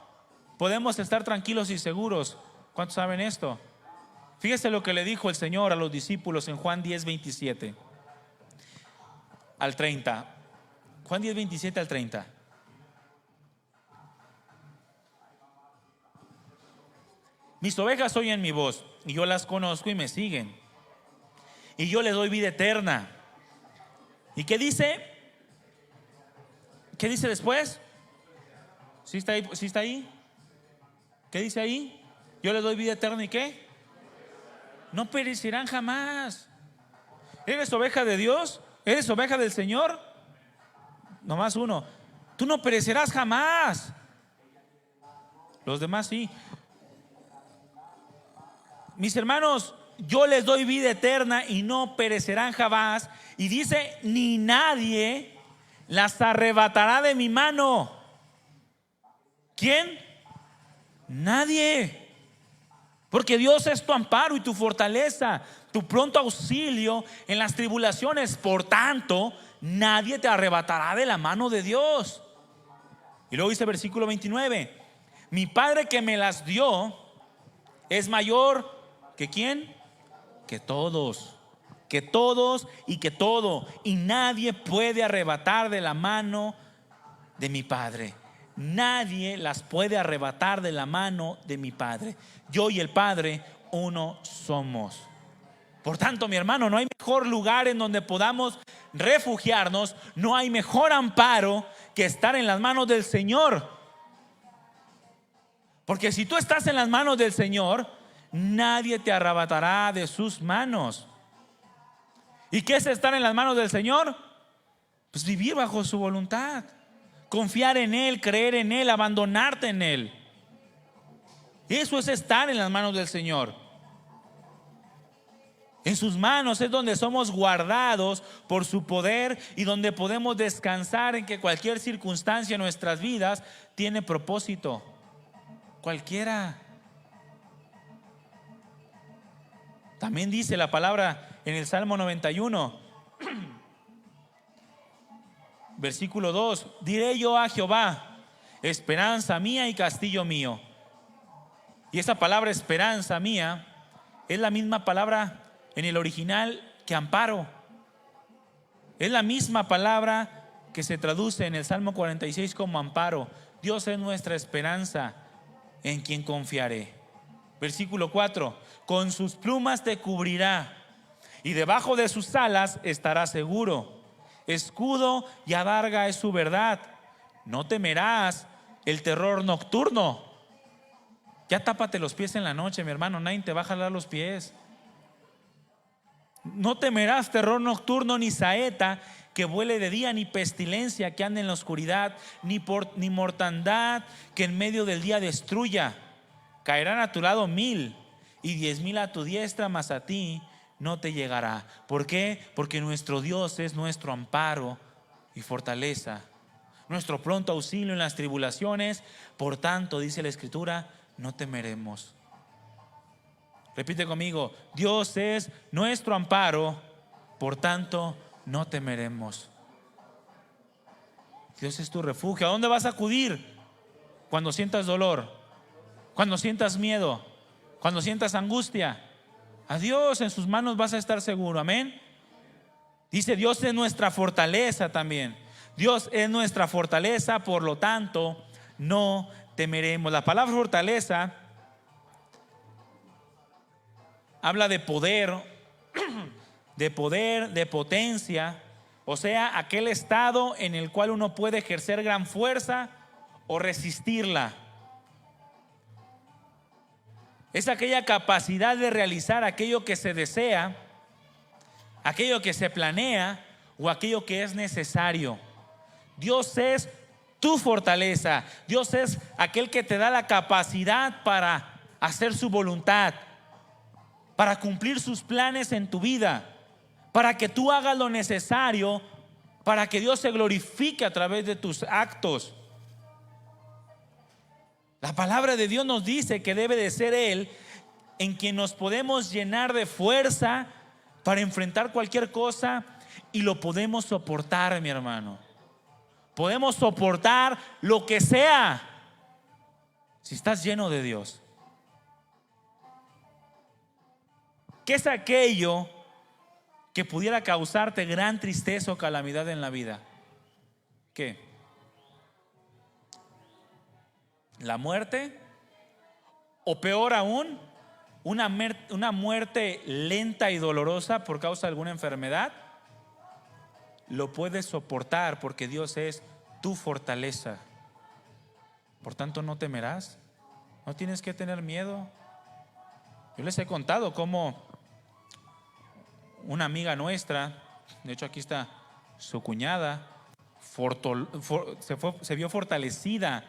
podemos estar tranquilos y seguros. ¿Cuántos saben esto? Fíjese lo que le dijo el Señor a los discípulos en Juan 10:27 al 30. Juan 10:27 al 30. Mis ovejas oyen mi voz, y yo las conozco y me siguen, y yo les doy vida eterna. ¿Y qué dice? ¿Qué dice después? ¿Sí está ahí? ¿Sí está ahí? ¿Qué dice ahí? Yo les doy vida eterna, ¿y qué? No perecerán jamás. ¿Eres oveja de Dios? ¿Eres oveja del Señor? Nomás uno. Tú no perecerás jamás. Los demás sí. Mis hermanos, yo les doy vida eterna y no perecerán jamás. Y dice: ni nadie las arrebatará de mi mano. ¿Quién? Nadie. Porque Dios es tu amparo y tu fortaleza, tu pronto auxilio en las tribulaciones. Por tanto, nadie te arrebatará de la mano de Dios. Y luego dice versículo 29, mi Padre que me las dio es mayor que ¿quién? Que todos y que todo. Y nadie puede arrebatar de la mano de mi Padre. Nadie las puede arrebatar de la mano de mi Padre. Yo y el Padre uno somos. Por tanto, mi hermano, no hay mejor lugar en donde podamos refugiarnos, no hay mejor amparo que estar en las manos del Señor. Porque si tú estás en las manos del Señor, nadie te arrebatará de sus manos. ¿Y qué es estar en las manos del Señor? Pues vivir bajo su voluntad, confiar en Él, creer en Él, abandonarte en Él. Eso es estar en las manos del Señor. En sus manos es donde somos guardados por su poder y donde podemos descansar en que cualquier circunstancia en nuestras vidas tiene propósito. Cualquiera. También dice la palabra en el Salmo 91, versículo 2, diré yo a Jehová, esperanza mía y castillo mío. Y esa palabra esperanza mía es la misma palabra en el original que amparo. Es la misma palabra que se traduce en el Salmo 46 como amparo. Dios es nuestra esperanza, en quien confiaré. Versículo 4, con sus plumas te cubrirá y debajo de sus alas estarás seguro. Escudo y adarga es su verdad. No temerás el terror nocturno. Ya tápate los pies en la noche, mi hermano, nadie te va a jalar los pies. No temerás terror nocturno, ni saeta que vuele de día, ni pestilencia que ande en la oscuridad, ni mortandad que en medio del día destruya. Caerán a tu lado 1000 y 10,000 a tu diestra, mas a ti no te llegará. ¿Por qué? Porque nuestro Dios es nuestro amparo y fortaleza, nuestro pronto auxilio en las tribulaciones. Por tanto, dice la Escritura, no temeremos. Repite conmigo, Dios es nuestro amparo, por tanto no temeremos. Dios es tu refugio. ¿A dónde vas a acudir cuando sientas dolor? Cuando sientas miedo, cuando sientas angustia. A Dios, en sus manos vas a estar seguro, amén. Dice, Dios es nuestra fortaleza también. Dios es nuestra fortaleza, por lo tanto no temeremos. La palabra fortaleza habla de poder, de potencia, o sea, aquel estado en el cual uno puede ejercer gran fuerza o resistirla. Es aquella capacidad de realizar aquello que se desea, aquello que se planea o aquello que es necesario. Dios es tu fortaleza. Dios es aquel que te da la capacidad para hacer su voluntad, para cumplir sus planes en tu vida, para que tú hagas lo necesario, para que Dios se glorifique a través de tus actos. La palabra de Dios nos dice que debe de ser Él en quien nos podemos llenar de fuerza para enfrentar cualquier cosa, y lo podemos soportar, mi hermano. Podemos soportar lo que sea si estás lleno de Dios. ¿Qué es aquello que pudiera causarte gran tristeza o calamidad en la vida? ¿Qué? ¿La muerte? O peor aún, una muerte lenta y dolorosa por causa de alguna enfermedad. Lo puedes soportar porque Dios es tu fortaleza. Por tanto, no temerás. No tienes que tener miedo. Yo les he contado cómo una amiga nuestra, de hecho aquí está su cuñada, se vio fortalecida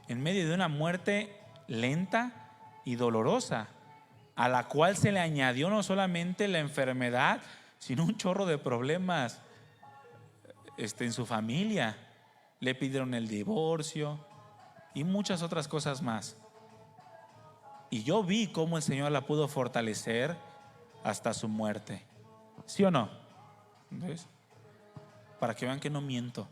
en medio de una muerte lenta y dolorosa, a la cual se le añadió no solamente la enfermedad, sino un chorro de problemas en su familia. Le pidieron el divorcio y muchas otras cosas más. Y yo vi cómo el Señor la pudo fortalecer hasta su muerte. ¿Sí o no? ¿Ves? Para que vean que no miento.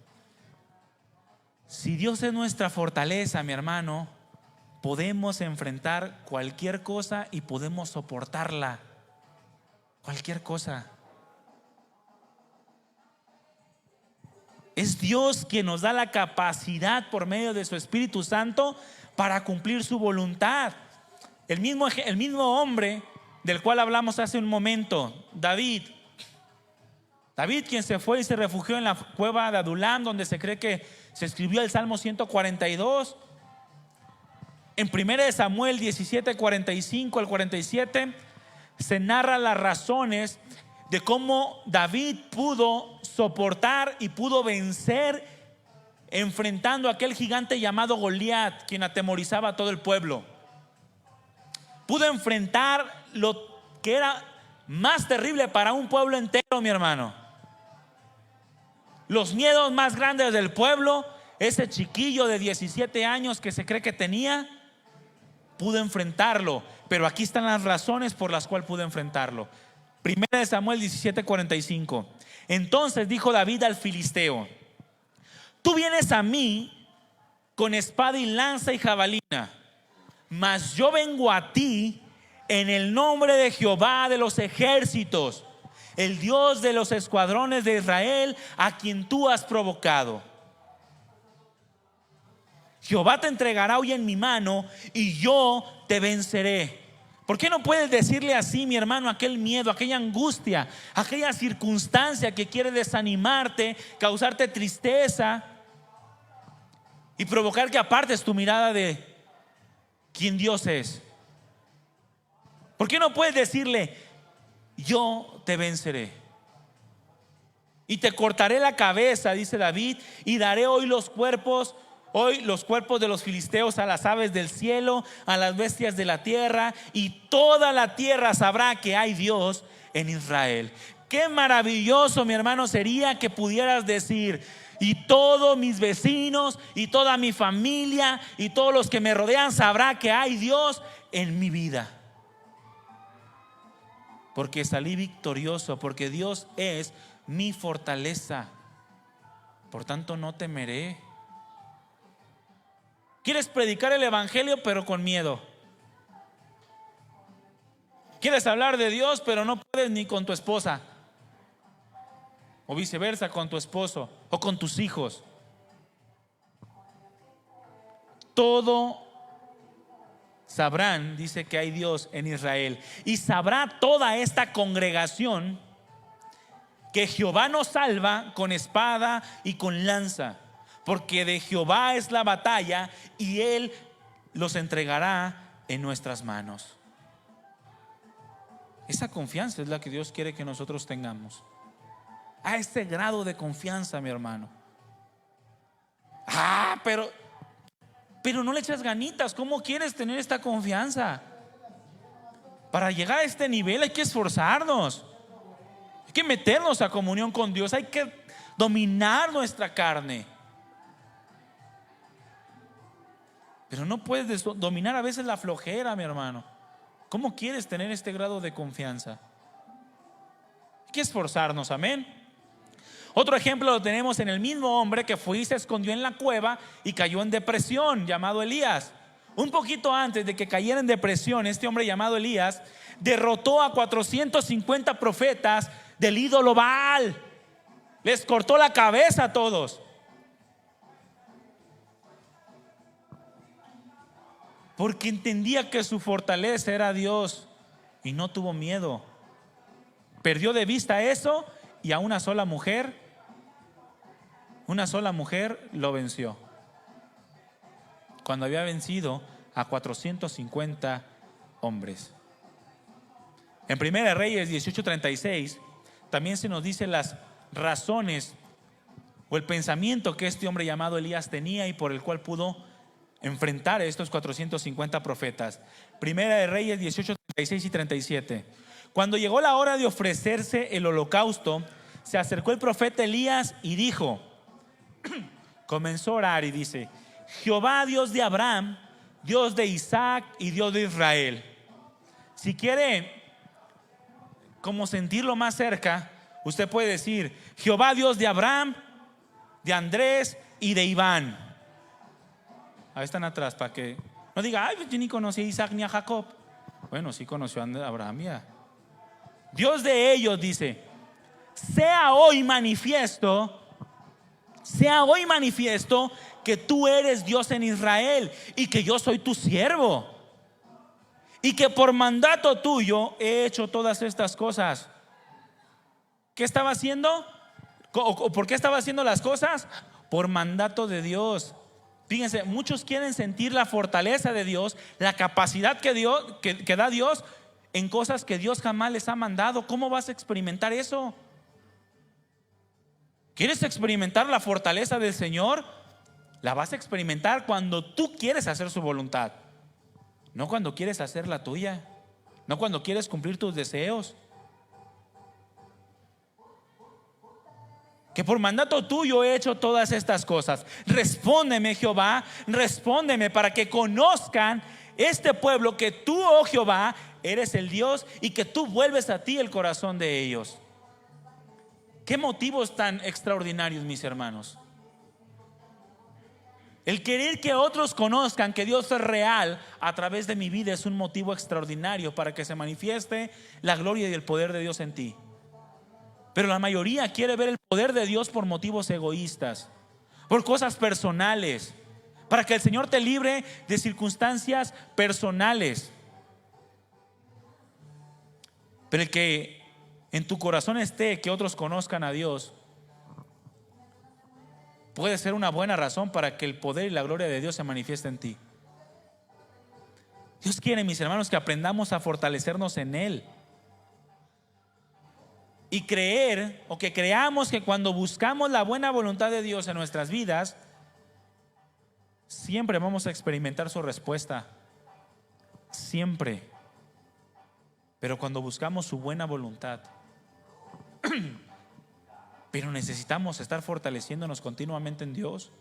Si Dios es nuestra fortaleza, mi hermano, podemos enfrentar cualquier cosa y podemos soportarla. Cualquier cosa. Es Dios quien nos da la capacidad por medio de su Espíritu Santo para cumplir su voluntad. El mismo hombre del cual hablamos hace un momento, David, quien se fue y se refugió en la cueva de Adulam, donde se cree que se escribió el Salmo 142. En 1 Samuel 17, 45 al 47 se narra las razones de cómo David pudo soportar y pudo vencer enfrentando a aquel gigante llamado Goliat, quien atemorizaba a todo el pueblo. Pudo enfrentar lo que era más terrible para un pueblo entero, mi hermano. Los miedos más grandes del pueblo, ese chiquillo de 17 años que se cree que tenía, pudo enfrentarlo. Pero aquí están las razones por las cuales pudo enfrentarlo. 1 Samuel 17, 45. Entonces dijo David al filisteo: tú vienes a mí con espada y lanza y jabalina, mas yo vengo a ti en el nombre de Jehová de los ejércitos, el Dios de los escuadrones de Israel, a quien tú has provocado. Jehová te entregará hoy en mi mano y yo te venceré. ¿Por qué no puedes decirle así, mi hermano, aquel miedo, aquella angustia, aquella circunstancia que quiere desanimarte, causarte tristeza y provocar que apartes tu mirada de quién Dios es? ¿Por qué no puedes decirle: yo te venceré y te cortaré la cabeza, dice David, y daré hoy los cuerpos de los filisteos a las aves del cielo, a las bestias de la tierra, y toda la tierra sabrá que hay Dios en Israel? Qué maravilloso, mi hermano, sería que pudieras decir: y todos mis vecinos y toda mi familia y todos los que me rodean sabrá que hay Dios en mi vida, porque salí victorioso, porque Dios es mi fortaleza, por tanto no temeré. Quieres predicar el evangelio pero con miedo. Quieres hablar de Dios pero no puedes ni con tu esposa, o viceversa, con tu esposo o con tus hijos. Todo sabrán, dice, que hay Dios en Israel, y sabrá toda esta congregación que Jehová nos salva con espada y con lanza, porque de Jehová es la batalla y Él los entregará en nuestras manos. Esa confianza es la que Dios quiere que nosotros tengamos. A este grado de confianza, mi hermano. Pero no le echas ganitas. ¿Cómo quieres tener esta confianza? Para llegar a este nivel hay que esforzarnos. Hay que meternos a comunión con Dios. Hay que dominar nuestra carne. Pero no puedes dominar a veces la flojera, mi hermano. ¿Cómo quieres tener este grado de confianza? Hay que esforzarnos, amén. Otro ejemplo lo tenemos en el mismo hombre que fue y se escondió en la cueva y cayó en depresión, llamado Elías. Un poquito antes de que cayera en depresión, este hombre llamado Elías derrotó a 450 profetas del ídolo Baal. Les cortó la cabeza a todos. Porque entendía que su fortaleza era Dios y no tuvo miedo. Perdió de vista eso y a una sola mujer lo venció. Cuando había vencido a 450 hombres. En 1 Reyes 18:36 también se nos dice las razones o el pensamiento que este hombre llamado Elías tenía y por el cual pudo enfrentar a estos 450 profetas. 1 Reyes 18:36 y 37. Cuando llegó la hora de ofrecerse el holocausto, se acercó el profeta Elías y dijo, comenzó a orar y dice: Jehová, Dios de Abraham, Dios de Isaac y Dios de Israel. Si quiere como sentirlo más cerca, usted puede decir: Jehová, Dios de Abraham, de Andrés y de Iván. Ahí están atrás para que no diga, ay, yo ni conocí a Isaac ni a Jacob. Bueno, sí conoció a Abraham ya. Dios de ellos dice: sea hoy manifiesto que tú eres Dios en Israel y que yo soy tu siervo y que por mandato tuyo he hecho todas estas cosas. ¿Qué estaba haciendo? ¿O por qué estaba haciendo las cosas? Por mandato de Dios. Fíjense, muchos quieren sentir la fortaleza de Dios, la capacidad que da Dios en cosas que Dios jamás les ha mandado. ¿Cómo vas a experimentar eso? ¿Quieres experimentar la fortaleza del Señor? La vas a experimentar cuando tú quieres hacer su voluntad, no cuando quieres hacer la tuya, no cuando quieres cumplir tus deseos. Que por mandato tuyo he hecho todas estas cosas. Respóndeme, Jehová, respóndeme, para que conozcan este pueblo que tú, oh Jehová, eres el Dios y que tú vuelves a ti el corazón de ellos. Qué motivos tan extraordinarios, mis hermanos. El querer que otros conozcan que Dios es real a través de mi vida es un motivo extraordinario para que se manifieste la gloria y el poder de Dios en ti. Pero la mayoría quiere ver el poder de Dios por motivos egoístas, por cosas personales, para que el Señor te libre de circunstancias personales. Pero el que en tu corazón esté que otros conozcan a Dios puede ser una buena razón para que el poder y la gloria de Dios se manifieste en ti. Dios quiere, mis hermanos, que aprendamos a fortalecernos en Él y creer, o que creamos que cuando buscamos la buena voluntad de Dios en nuestras vidas, siempre vamos a experimentar su respuesta. Siempre. Pero cuando buscamos su buena voluntad, pero necesitamos estar fortaleciéndonos continuamente en Dios.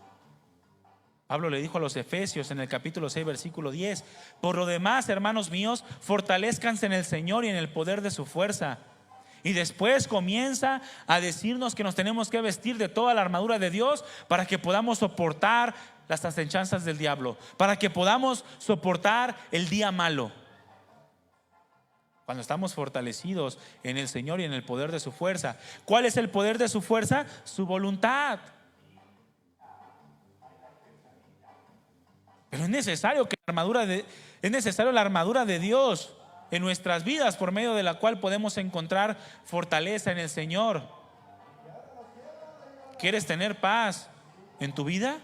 Pablo le dijo a los Efesios en el capítulo 6 versículo 10: por lo demás, hermanos míos, fortalezcanse en el Señor y en el poder de su fuerza. Y después comienza a decirnos que nos tenemos que vestir de toda la armadura de Dios para que podamos soportar las acechanzas del diablo, para que podamos soportar el día malo. Cuando estamos fortalecidos en el Señor y en el poder de su fuerza. ¿Cuál es el poder de su fuerza? Su voluntad. Pero es necesario la armadura de Dios en nuestras vidas, por medio de la cual podemos encontrar fortaleza en el Señor. ¿Quieres tener paz en tu vida?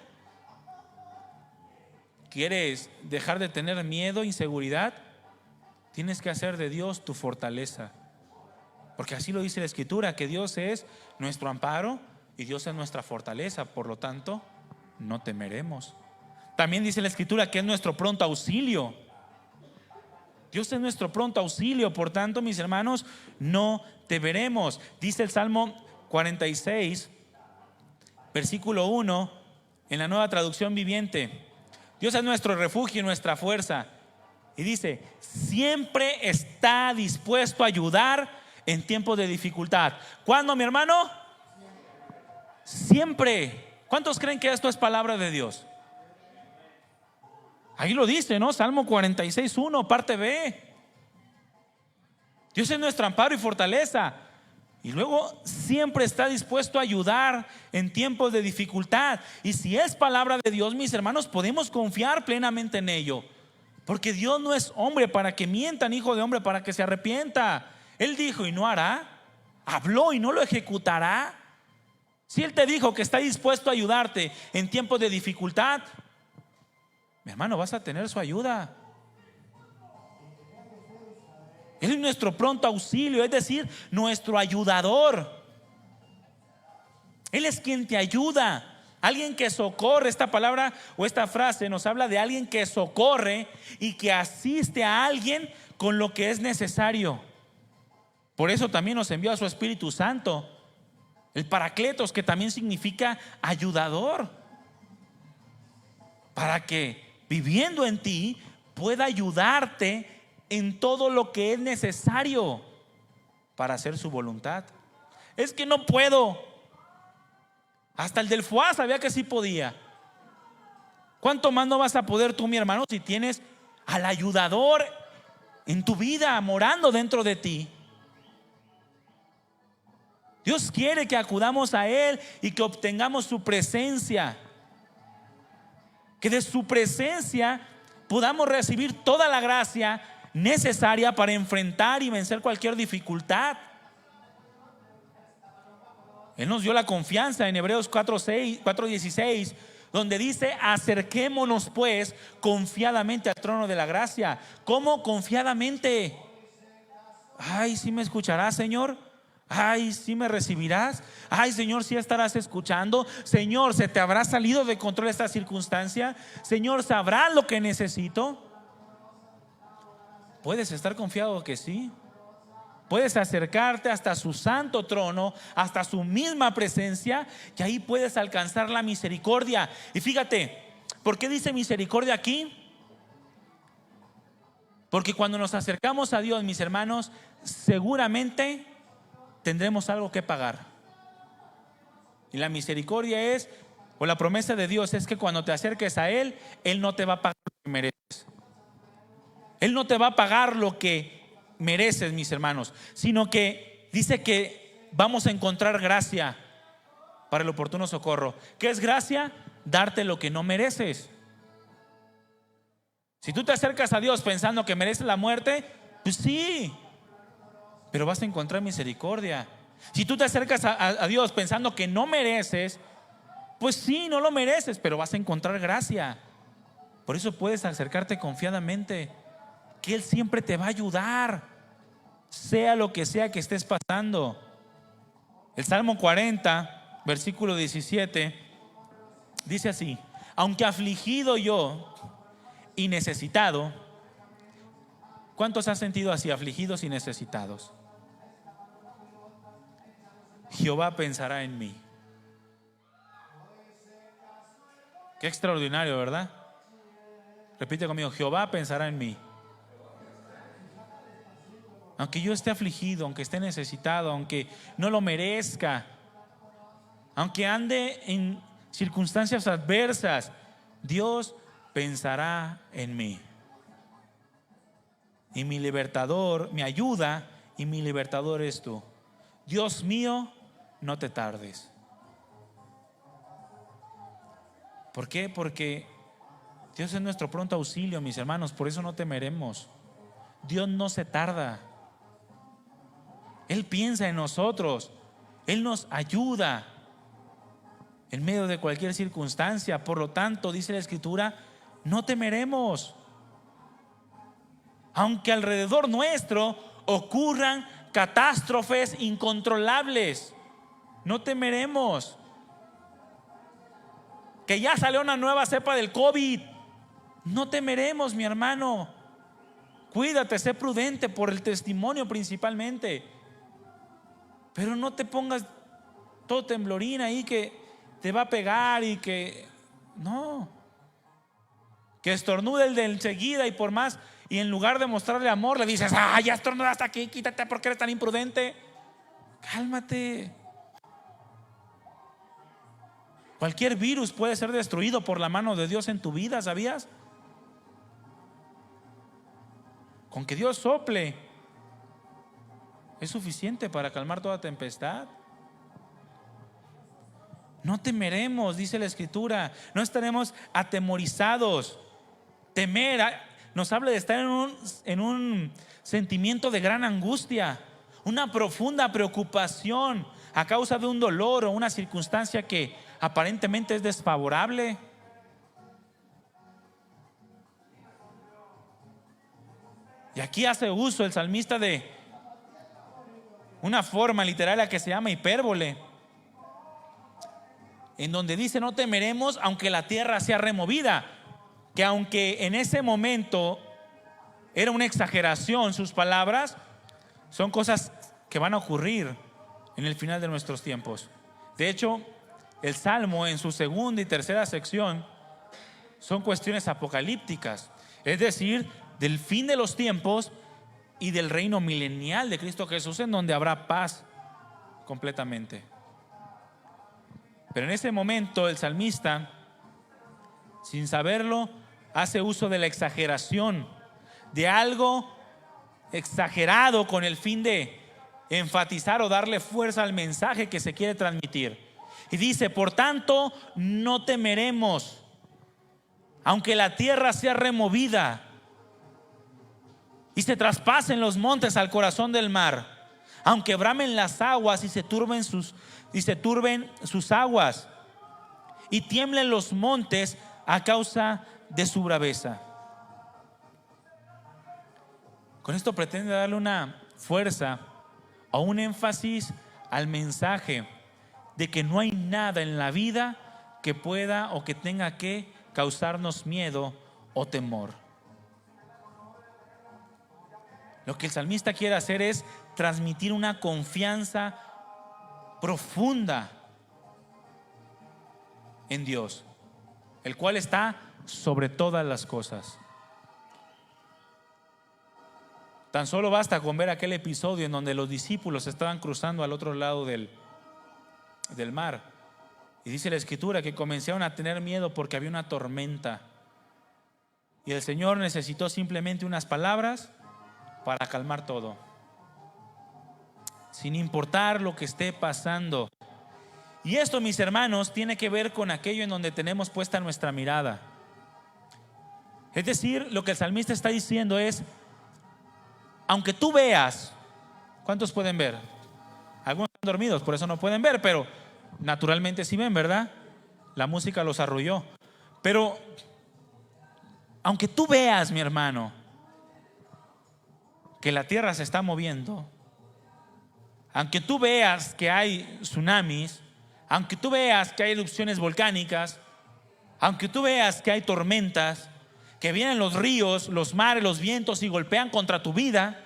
¿Quieres dejar de tener miedo, inseguridad? Tienes que hacer de Dios tu fortaleza, porque así lo dice la Escritura, que Dios es nuestro amparo y Dios es nuestra fortaleza. Por lo tanto, no temeremos. También dice la Escritura que es nuestro pronto auxilio. Dios es nuestro pronto auxilio. Por tanto, mis hermanos, no temeremos. Dice el Salmo 46 versículo 1 en la Nueva Traducción Viviente: Dios es nuestro refugio y nuestra fuerza. Y dice: siempre está dispuesto a ayudar en tiempos de dificultad. ¿Cuándo, mi hermano? Siempre. ¿Cuántos creen que esto es palabra de Dios? Ahí lo dice, ¿no? Salmo 46:1, parte B. Dios es nuestro amparo y fortaleza. Y luego siempre está dispuesto a ayudar en tiempos de dificultad. Y si es palabra de Dios, mis hermanos, podemos confiar plenamente en ello. Porque Dios no es hombre para que mienta, ni hijo de hombre para que se arrepienta. Él dijo y no hará, habló y no lo ejecutará. Si Él te dijo que está dispuesto a ayudarte en tiempos de dificultad, mi hermano, vas a tener su ayuda. Él es nuestro pronto auxilio, es decir, nuestro ayudador. Él es quien te ayuda. Alguien que socorre. Esta palabra o esta frase nos habla de alguien que socorre y que asiste a alguien con lo que es necesario. Por eso también nos envió a su Espíritu Santo, el Paracletos, que también significa ayudador, para que viviendo en ti pueda ayudarte en todo lo que es necesario para hacer su voluntad. Es que no puedo. Hasta el del FUA sabía que sí podía. ¿Cuánto más no vas a poder tú, mi hermano, si tienes al ayudador en tu vida morando dentro de ti? Dios quiere que acudamos a Él y que obtengamos su presencia, que de su presencia podamos recibir toda la gracia necesaria para enfrentar y vencer cualquier dificultad. Él nos dio la confianza en Hebreos 4:16, donde dice: acerquémonos pues confiadamente al trono de la gracia. ¿Cómo confiadamente? Ay, ¿sí me escucharás, Señor? Ay, ¿sí me recibirás? Ay, Señor, ¿sí estarás escuchando? Señor, ¿se te habrá salido de control esta circunstancia? Señor, ¿sabrás lo que necesito? ¿Puedes estar confiado que sí? Puedes acercarte hasta su santo trono, hasta su misma presencia, y ahí puedes alcanzar la misericordia. Y fíjate, ¿por qué dice misericordia aquí? Porque cuando nos acercamos a Dios, mis hermanos, seguramente tendremos algo que pagar. Y la misericordia es, o la promesa de Dios es, que cuando te acerques a Él, Él no te va a pagar lo que mereces. Él no te va a pagar lo que mereces, mis hermanos, sino que dice que vamos a encontrar gracia para el oportuno socorro. ¿Qué es gracia? Darte lo que no mereces. Si tú te acercas a Dios pensando que mereces la muerte, pues sí, pero vas a encontrar misericordia. Si tú te acercas a Dios pensando que no mereces, pues sí, no lo mereces, pero vas a encontrar gracia. Por eso puedes acercarte confiadamente, que Él siempre te va a ayudar, sea lo que sea que estés pasando. El Salmo 40, versículo 17, dice así: aunque afligido yo y necesitado. ¿Cuántos has sentido así, afligidos y necesitados? Jehová pensará en mí. Qué extraordinario, ¿verdad? Repite conmigo: Jehová pensará en mí. Aunque yo esté afligido, aunque esté necesitado, aunque no lo merezca, aunque ande en circunstancias adversas, Dios pensará en mí. Y mi libertador, mi ayuda y mi libertador es tú. Dios mío, no te tardes. ¿Por qué? Porque Dios es nuestro pronto auxilio, mis hermanos. Por eso no temeremos. Dios no se tarda. Él piensa en nosotros. Él nos ayuda en medio de cualquier circunstancia. Por lo tanto, dice la Escritura, no temeremos. Aunque alrededor nuestro ocurran catástrofes incontrolables, no temeremos. Que ya salió una nueva cepa del COVID, no temeremos, mi hermano. Cuídate, sé prudente por el testimonio principalmente. Pero no te pongas todo temblorín ahí que te va a pegar y que no. Que estornude el de enseguida y por más, y en lugar de mostrarle amor le dices: ya estornudaste aquí, quítate porque eres tan imprudente. Cálmate. Cualquier virus puede ser destruido por la mano de Dios en tu vida, ¿sabías? Con que Dios sople es suficiente para calmar toda tempestad. No temeremos, dice la Escritura, no estaremos atemorizados. Temer nos habla de estar en un sentimiento de gran angustia, una profunda preocupación a causa de un dolor o una circunstancia que aparentemente es desfavorable. Y aquí hace uso el salmista de una forma literaria que se llama hipérbole, en donde dice: no temeremos aunque la tierra sea removida. Que aunque en ese momento era una exageración, sus palabras son cosas que van a ocurrir en el final de nuestros tiempos. De hecho, el Salmo en su segunda y tercera sección son cuestiones apocalípticas, es decir, del fin de los tiempos y del reino milenial de Cristo Jesús, en donde habrá paz completamente. Pero en ese momento el salmista sin saberlo, hace uso de la exageración, de algo exagerado con el fin de enfatizar o darle fuerza al mensaje que se quiere transmitir. Y dice: por tanto, no temeremos, aunque la tierra sea removida y se traspasen los montes al corazón del mar, aunque bramen las aguas y se turben sus aguas, y tiemblen los montes a causa de su braveza. Con esto pretende darle una fuerza o un énfasis al mensaje de que no hay nada en la vida que pueda o que tenga que causarnos miedo o temor. Lo que el salmista quiere hacer es transmitir una confianza profunda en Dios, el cual está sobre todas las cosas. Tan solo basta con ver aquel episodio en donde los discípulos estaban cruzando al otro lado del mar. Y dice la Escritura que comenzaron a tener miedo porque había una tormenta. Y el Señor necesitó simplemente unas palabras para calmar todo, sin importar lo que esté pasando. Y esto, mis hermanos, tiene que ver con aquello en donde tenemos puesta nuestra mirada. Es decir, lo que el salmista está diciendo es: aunque tú veas, ¿cuántos pueden ver? Algunos están dormidos, por eso no pueden ver, pero naturalmente sí ven, ¿verdad? La música los arrulló. Pero aunque tú veas, mi hermano, que la tierra se está moviendo, aunque tú veas que hay tsunamis, aunque tú veas que hay erupciones volcánicas, aunque tú veas que hay tormentas, que vienen los ríos, los mares, los vientos y golpean contra tu vida,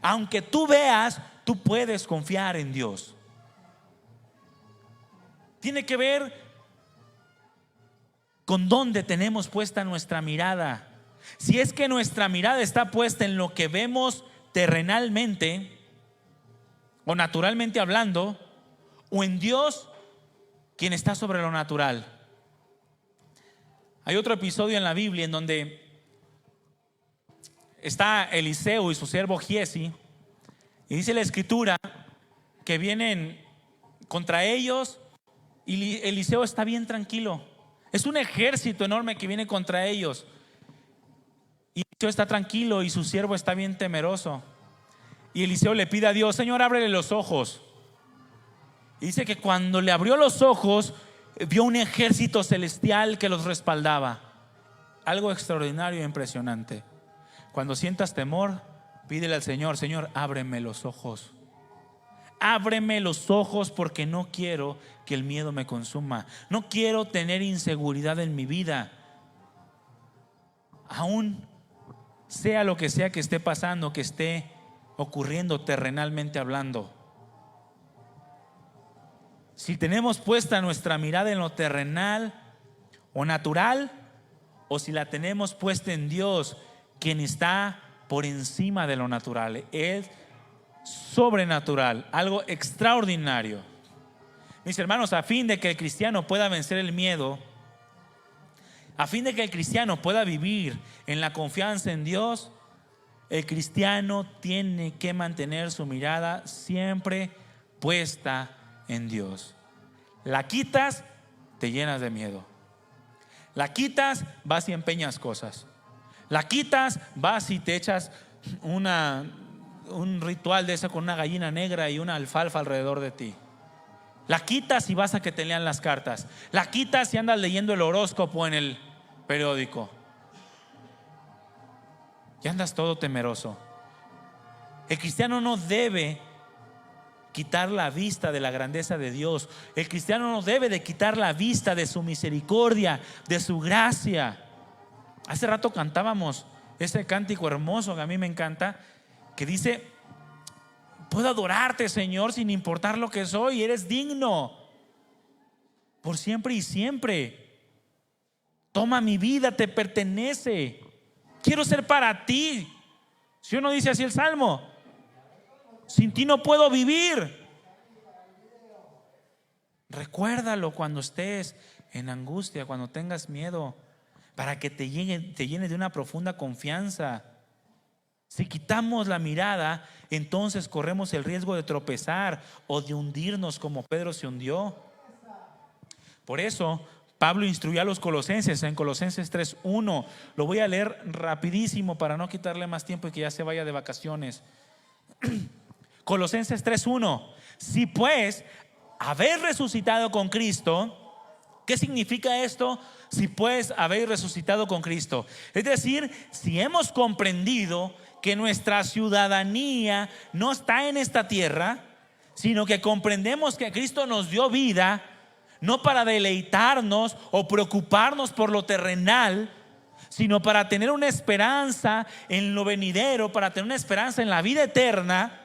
aunque tú veas, tú puedes confiar en Dios. Tiene que ver con dónde tenemos puesta nuestra mirada. Si es que nuestra mirada está puesta en lo que vemos terrenalmente o naturalmente hablando, o en Dios, quien está sobre lo natural. Hay otro episodio en la Biblia en donde está Eliseo y su siervo Giesi, y dice la Escritura que vienen contra ellos y Eliseo está bien tranquilo. Es un ejército enorme que viene contra ellos y Eliseo está tranquilo y su siervo está bien temeroso. Y Eliseo le pide a Dios: Señor, ábrele los ojos. Y dice que cuando le abrió los ojos, vio un ejército celestial que los respaldaba. Algo extraordinario e impresionante. Cuando sientas temor, pídele al Señor: Señor, ábreme los ojos. Ábreme los ojos, porque no quiero que el miedo me consuma. No quiero tener inseguridad en mi vida. Aún sea lo que sea que esté pasando, que esté ocurriendo terrenalmente hablando. Si tenemos puesta nuestra mirada en lo terrenal o natural, o si la tenemos puesta en Dios, quien está por encima de lo natural, es sobrenatural, algo extraordinario. Mis hermanos, a fin de que el cristiano pueda vencer el miedo, a fin de que el cristiano pueda vivir en la confianza en Dios, el cristiano tiene que mantener su mirada siempre puesta en Dios. La quitas, te llenas de miedo. La quitas, vas y empeñas cosas. La quitas, vas y te echas un ritual de eso con una gallina negra y una alfalfa alrededor de ti. La quitas y vas a que te lean las cartas. La quitas y andas leyendo el horóscopo en el periódico. Y andas todo temeroso. El cristiano no debe quitar la vista de la grandeza de Dios. El cristiano no debe de quitar la vista de su misericordia, de su gracia. Hace rato cantábamos ese cántico hermoso que a mí me encanta, que dice: puedo adorarte, Señor, sin importar lo que soy. Eres digno por siempre y siempre. Toma mi vida, te pertenece. Quiero ser para ti. Si uno dice así el Salmo: sin ti no puedo vivir. Recuérdalo cuando estés en angustia, cuando tengas miedo. para que te llene de una profunda confianza. Si quitamos la mirada, entonces corremos el riesgo de tropezar o de hundirnos como Pedro se hundió. Por eso Pablo instruyó a los colosenses en Colosenses 3:1. Lo voy a leer rapidísimo para no quitarle más tiempo y que ya se vaya de vacaciones. Colosenses 3:1. Si pues habéis resucitado con Cristo. ¿Qué significa esto? Si pues habéis resucitado con Cristo. Es decir, si hemos comprendido que nuestra ciudadanía no está en esta tierra, sino que comprendemos que Cristo nos dio vida, no para deleitarnos o preocuparnos por lo terrenal, sino para tener una esperanza en lo venidero, para tener una esperanza en la vida eterna.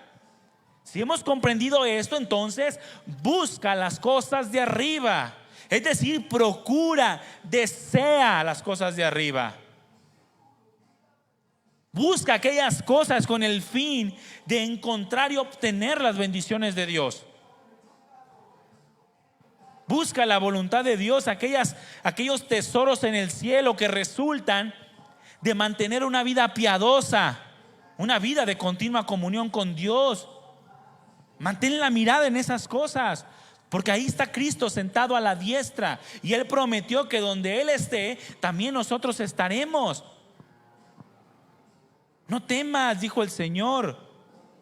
Si hemos comprendido esto, entonces busca las cosas de arriba. Es decir, procura, desea las cosas de arriba. Busca aquellas cosas con el fin de encontrar y obtener las bendiciones de Dios. Busca la voluntad de Dios, aquellos tesoros en el cielo que resultan de mantener una vida piadosa, una vida de continua comunión con Dios. Mantén la mirada en esas cosas, porque ahí está Cristo sentado a la diestra, y Él prometió que donde Él esté, también nosotros estaremos. No temas, dijo el Señor,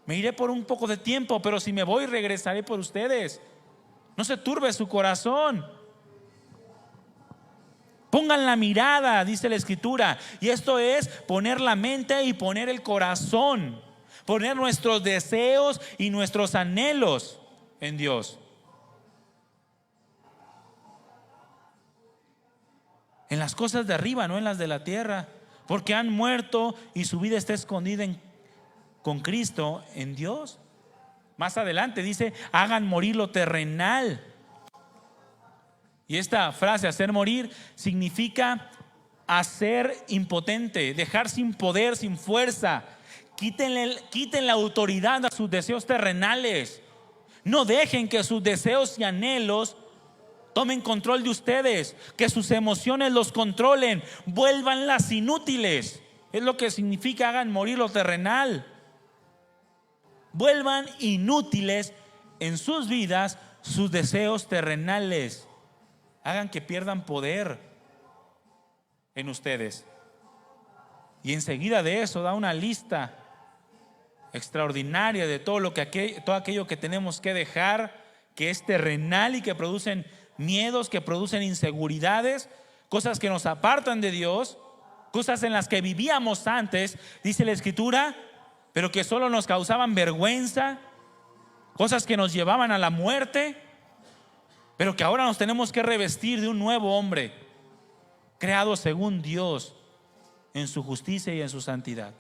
me iré por un poco de tiempo, pero si me voy regresaré por ustedes. No se turbe su corazón. Pongan la mirada, dice la Escritura, y esto es poner la mente y poner el corazón, poner nuestros deseos y nuestros anhelos en Dios. En las cosas de arriba, no en las de la tierra, porque han muerto y su vida está escondida con Cristo en Dios. Más adelante dice: hagan morir lo terrenal. Y esta frase, hacer morir, significa hacer impotente, dejar sin poder, sin fuerza. Quiten la autoridad a sus deseos terrenales. No dejen que sus deseos y anhelos tomen control de ustedes, que sus emociones los controlen, vuélvanlas inútiles. Es lo que significa hagan morir lo terrenal. Vuelvan inútiles en sus vidas sus deseos terrenales. Hagan que pierdan poder en ustedes. Y enseguida de eso da una lista extraordinaria de todo aquello que tenemos que dejar, que es terrenal y que producen miedos, que producen inseguridades, cosas que nos apartan de Dios, cosas en las que vivíamos antes, dice la Escritura, pero que solo nos causaban vergüenza, cosas que nos llevaban a la muerte, pero que ahora nos tenemos que revestir de un nuevo hombre, creado según Dios, en su justicia y en su santidad.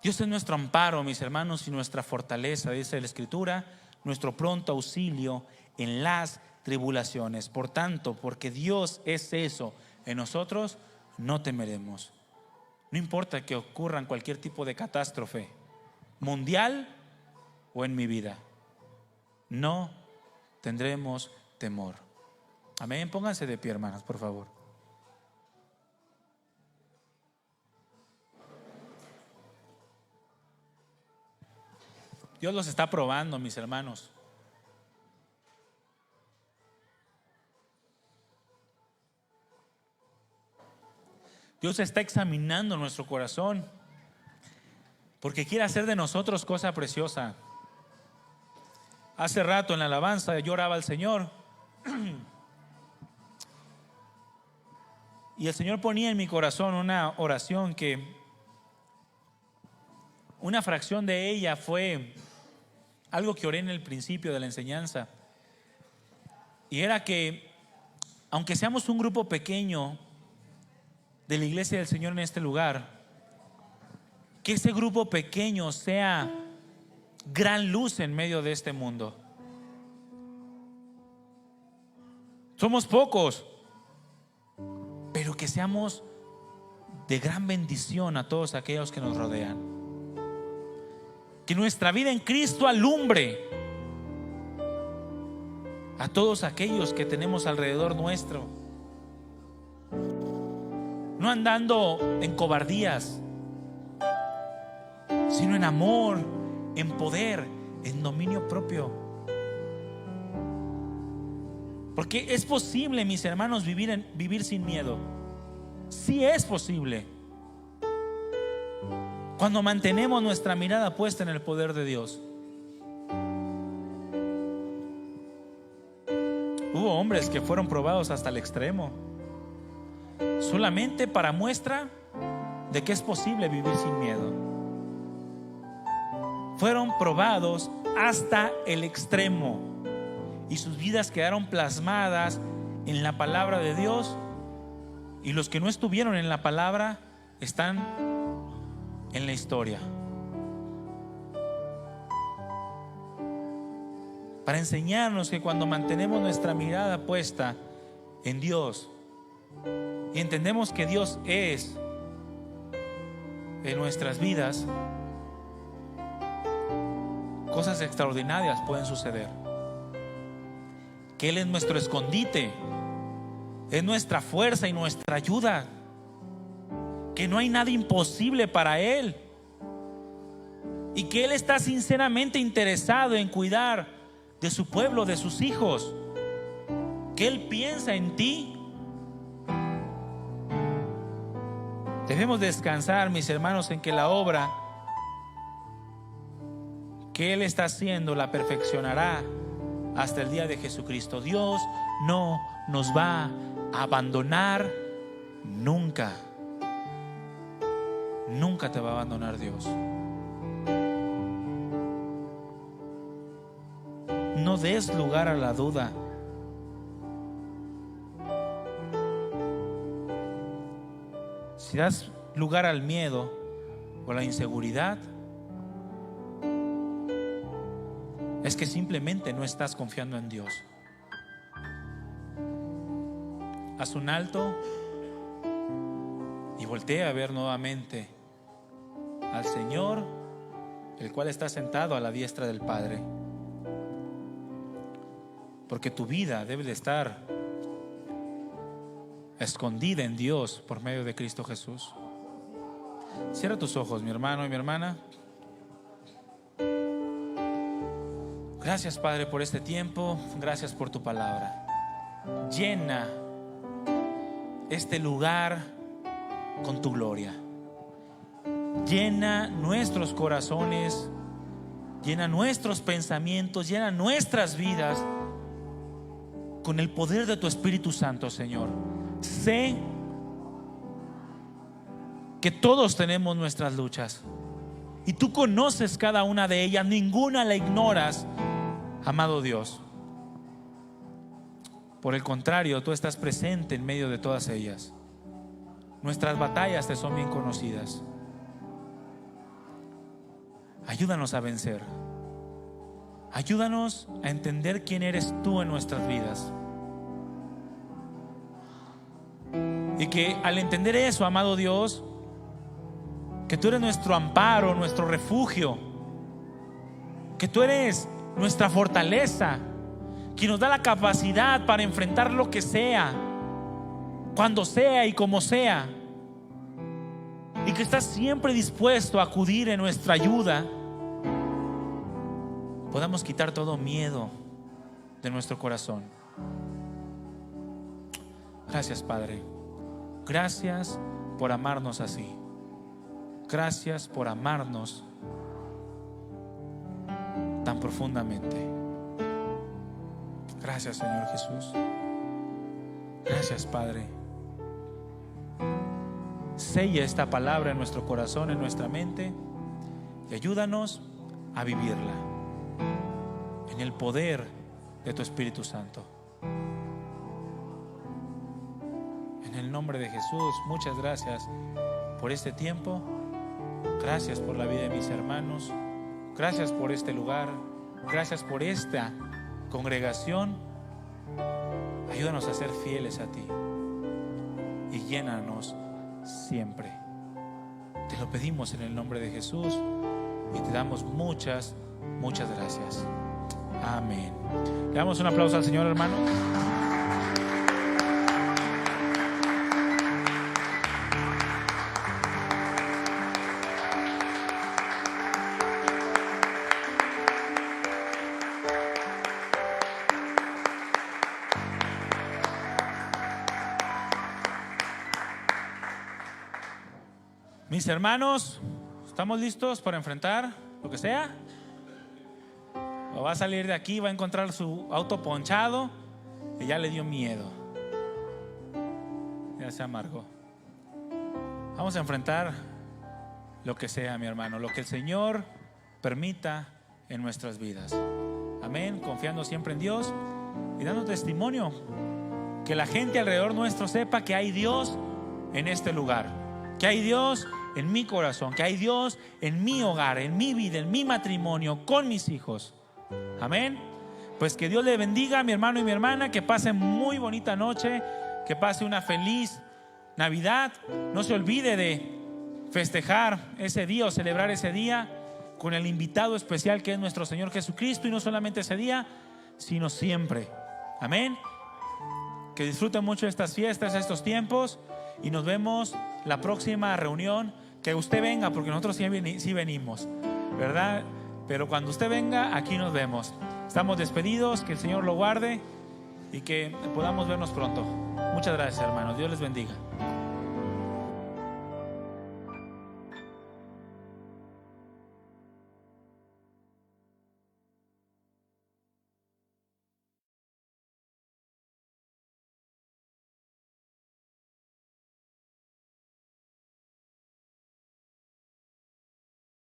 Dios es nuestro amparo, mis hermanos, y nuestra fortaleza, dice la Escritura, nuestro pronto auxilio en las tribulaciones. Por tanto, porque Dios es eso en nosotros, no temeremos. No importa que ocurran cualquier tipo de catástrofe, mundial o en mi vida, no tendremos temor. Amén. Pónganse de pie, hermanos, por favor. Dios los está probando, mis hermanos. Dios está examinando nuestro corazón, porque quiere hacer de nosotros cosa preciosa. Hace rato en la alabanza yo oraba al Señor y el Señor ponía en mi corazón una oración que una fracción de ella fue algo que oré en el principio de la enseñanza, y era que aunque seamos un grupo pequeño de la iglesia del Señor en este lugar, que ese grupo pequeño sea gran luz en medio de este mundo. Somos pocos, pero que seamos de gran bendición a todos aquellos que nos rodean. Que nuestra vida en Cristo alumbre a todos aquellos que tenemos alrededor nuestro, no andando en cobardías, sino en amor, en poder, en dominio propio. Porque es posible, mis hermanos, vivir sin miedo. Sí es posible, cuando mantenemos nuestra mirada puesta en el poder de Dios. Hubo hombres que fueron probados hasta el extremo, solamente para muestra de que es posible vivir sin miedo. Fueron probados hasta el extremo y sus vidas quedaron plasmadas en la palabra de Dios. Y los que no estuvieron en la palabra están en la historia, para enseñarnos que cuando mantenemos nuestra mirada puesta en Dios y entendemos que Dios es en nuestras vidas, cosas extraordinarias pueden suceder. Que Él es nuestro escondite, es nuestra fuerza y nuestra ayuda, que no hay nada imposible para Él, y que Él está sinceramente interesado en cuidar de su pueblo, de sus hijos, que Él piensa en ti. Debemos descansar, mis hermanos, en que la obra que Él está haciendo la perfeccionará hasta el día de Jesucristo. Dios no nos va a abandonar nunca. Nunca te va a abandonar Dios. No des lugar a la duda. Si das lugar al miedo o a la inseguridad, es que simplemente no estás confiando en Dios. Haz un alto y voltea a ver nuevamente al Señor, el cual está sentado a la diestra del Padre. Porque tu vida debe de estar escondida en Dios por medio de Cristo Jesús. Cierra tus ojos, mi hermano y mi hermana. Gracias, Padre, por este tiempo. Gracias por tu palabra. Llena este lugar con tu gloria. Llena nuestros corazones, llena nuestros pensamientos, llena nuestras vidas con el poder de tu Espíritu Santo, Señor. Sé que todos tenemos nuestras luchas y tú conoces cada una de ellas, ninguna la ignoras, amado Dios. Por el contrario, tú estás presente en medio de todas ellas. Nuestras batallas te son bien conocidas. Ayúdanos a vencer. Ayúdanos a entender quién eres tú en nuestras vidas. Y que al entender eso, amado Dios, que tú eres nuestro amparo, nuestro refugio, que tú eres nuestra fortaleza, que nos da la capacidad para enfrentar lo que sea, cuando sea y como sea, y que estás siempre dispuesto a acudir en nuestra ayuda, podamos quitar todo miedo de nuestro corazón. Gracias, Padre. Gracias por amarnos así. Gracias por amarnos tan profundamente. Gracias, Señor Jesús. Gracias, Padre. Sella esta palabra en nuestro corazón, en nuestra mente, y ayúdanos a vivirla en el poder de tu Espíritu Santo. En el nombre de Jesús, muchas gracias por este tiempo. Gracias por la vida de mis hermanos. Gracias por este lugar. Gracias por esta congregación. Ayúdanos a ser fieles a ti y llénanos siempre. Te lo pedimos en el nombre de Jesús y te damos muchas gracias. Amén. Le damos un aplauso al Señor, hermano. Mis hermanos, ¿estamos listos para enfrentar lo que sea? O va a salir de aquí, va a encontrar su auto ponchado y ya le dio miedo, ya se amargó. Vamos a enfrentar lo que sea, mi hermano, lo que el Señor permita en nuestras vidas. Amén, confiando siempre en Dios y dando testimonio, que la gente alrededor nuestro sepa que hay Dios en este lugar, que hay Dios en mi corazón, que hay Dios en mi hogar, en mi vida, en mi matrimonio, con mis hijos. Amén. Pues que Dios le bendiga a mi hermano y mi hermana, que pase muy bonita noche, que pase una feliz Navidad. No se olvide de festejar ese día o celebrar ese día con el invitado especial que es nuestro Señor Jesucristo, y no solamente ese día, sino siempre. Amén. Que disfruten mucho estas fiestas, estos tiempos, y nos vemos la próxima reunión. Que usted venga, porque nosotros sí venimos, ¿verdad? Pero cuando usted venga, aquí nos vemos. Estamos despedidos, que el Señor lo guarde y que podamos vernos pronto. Muchas gracias, hermanos. Dios les bendiga.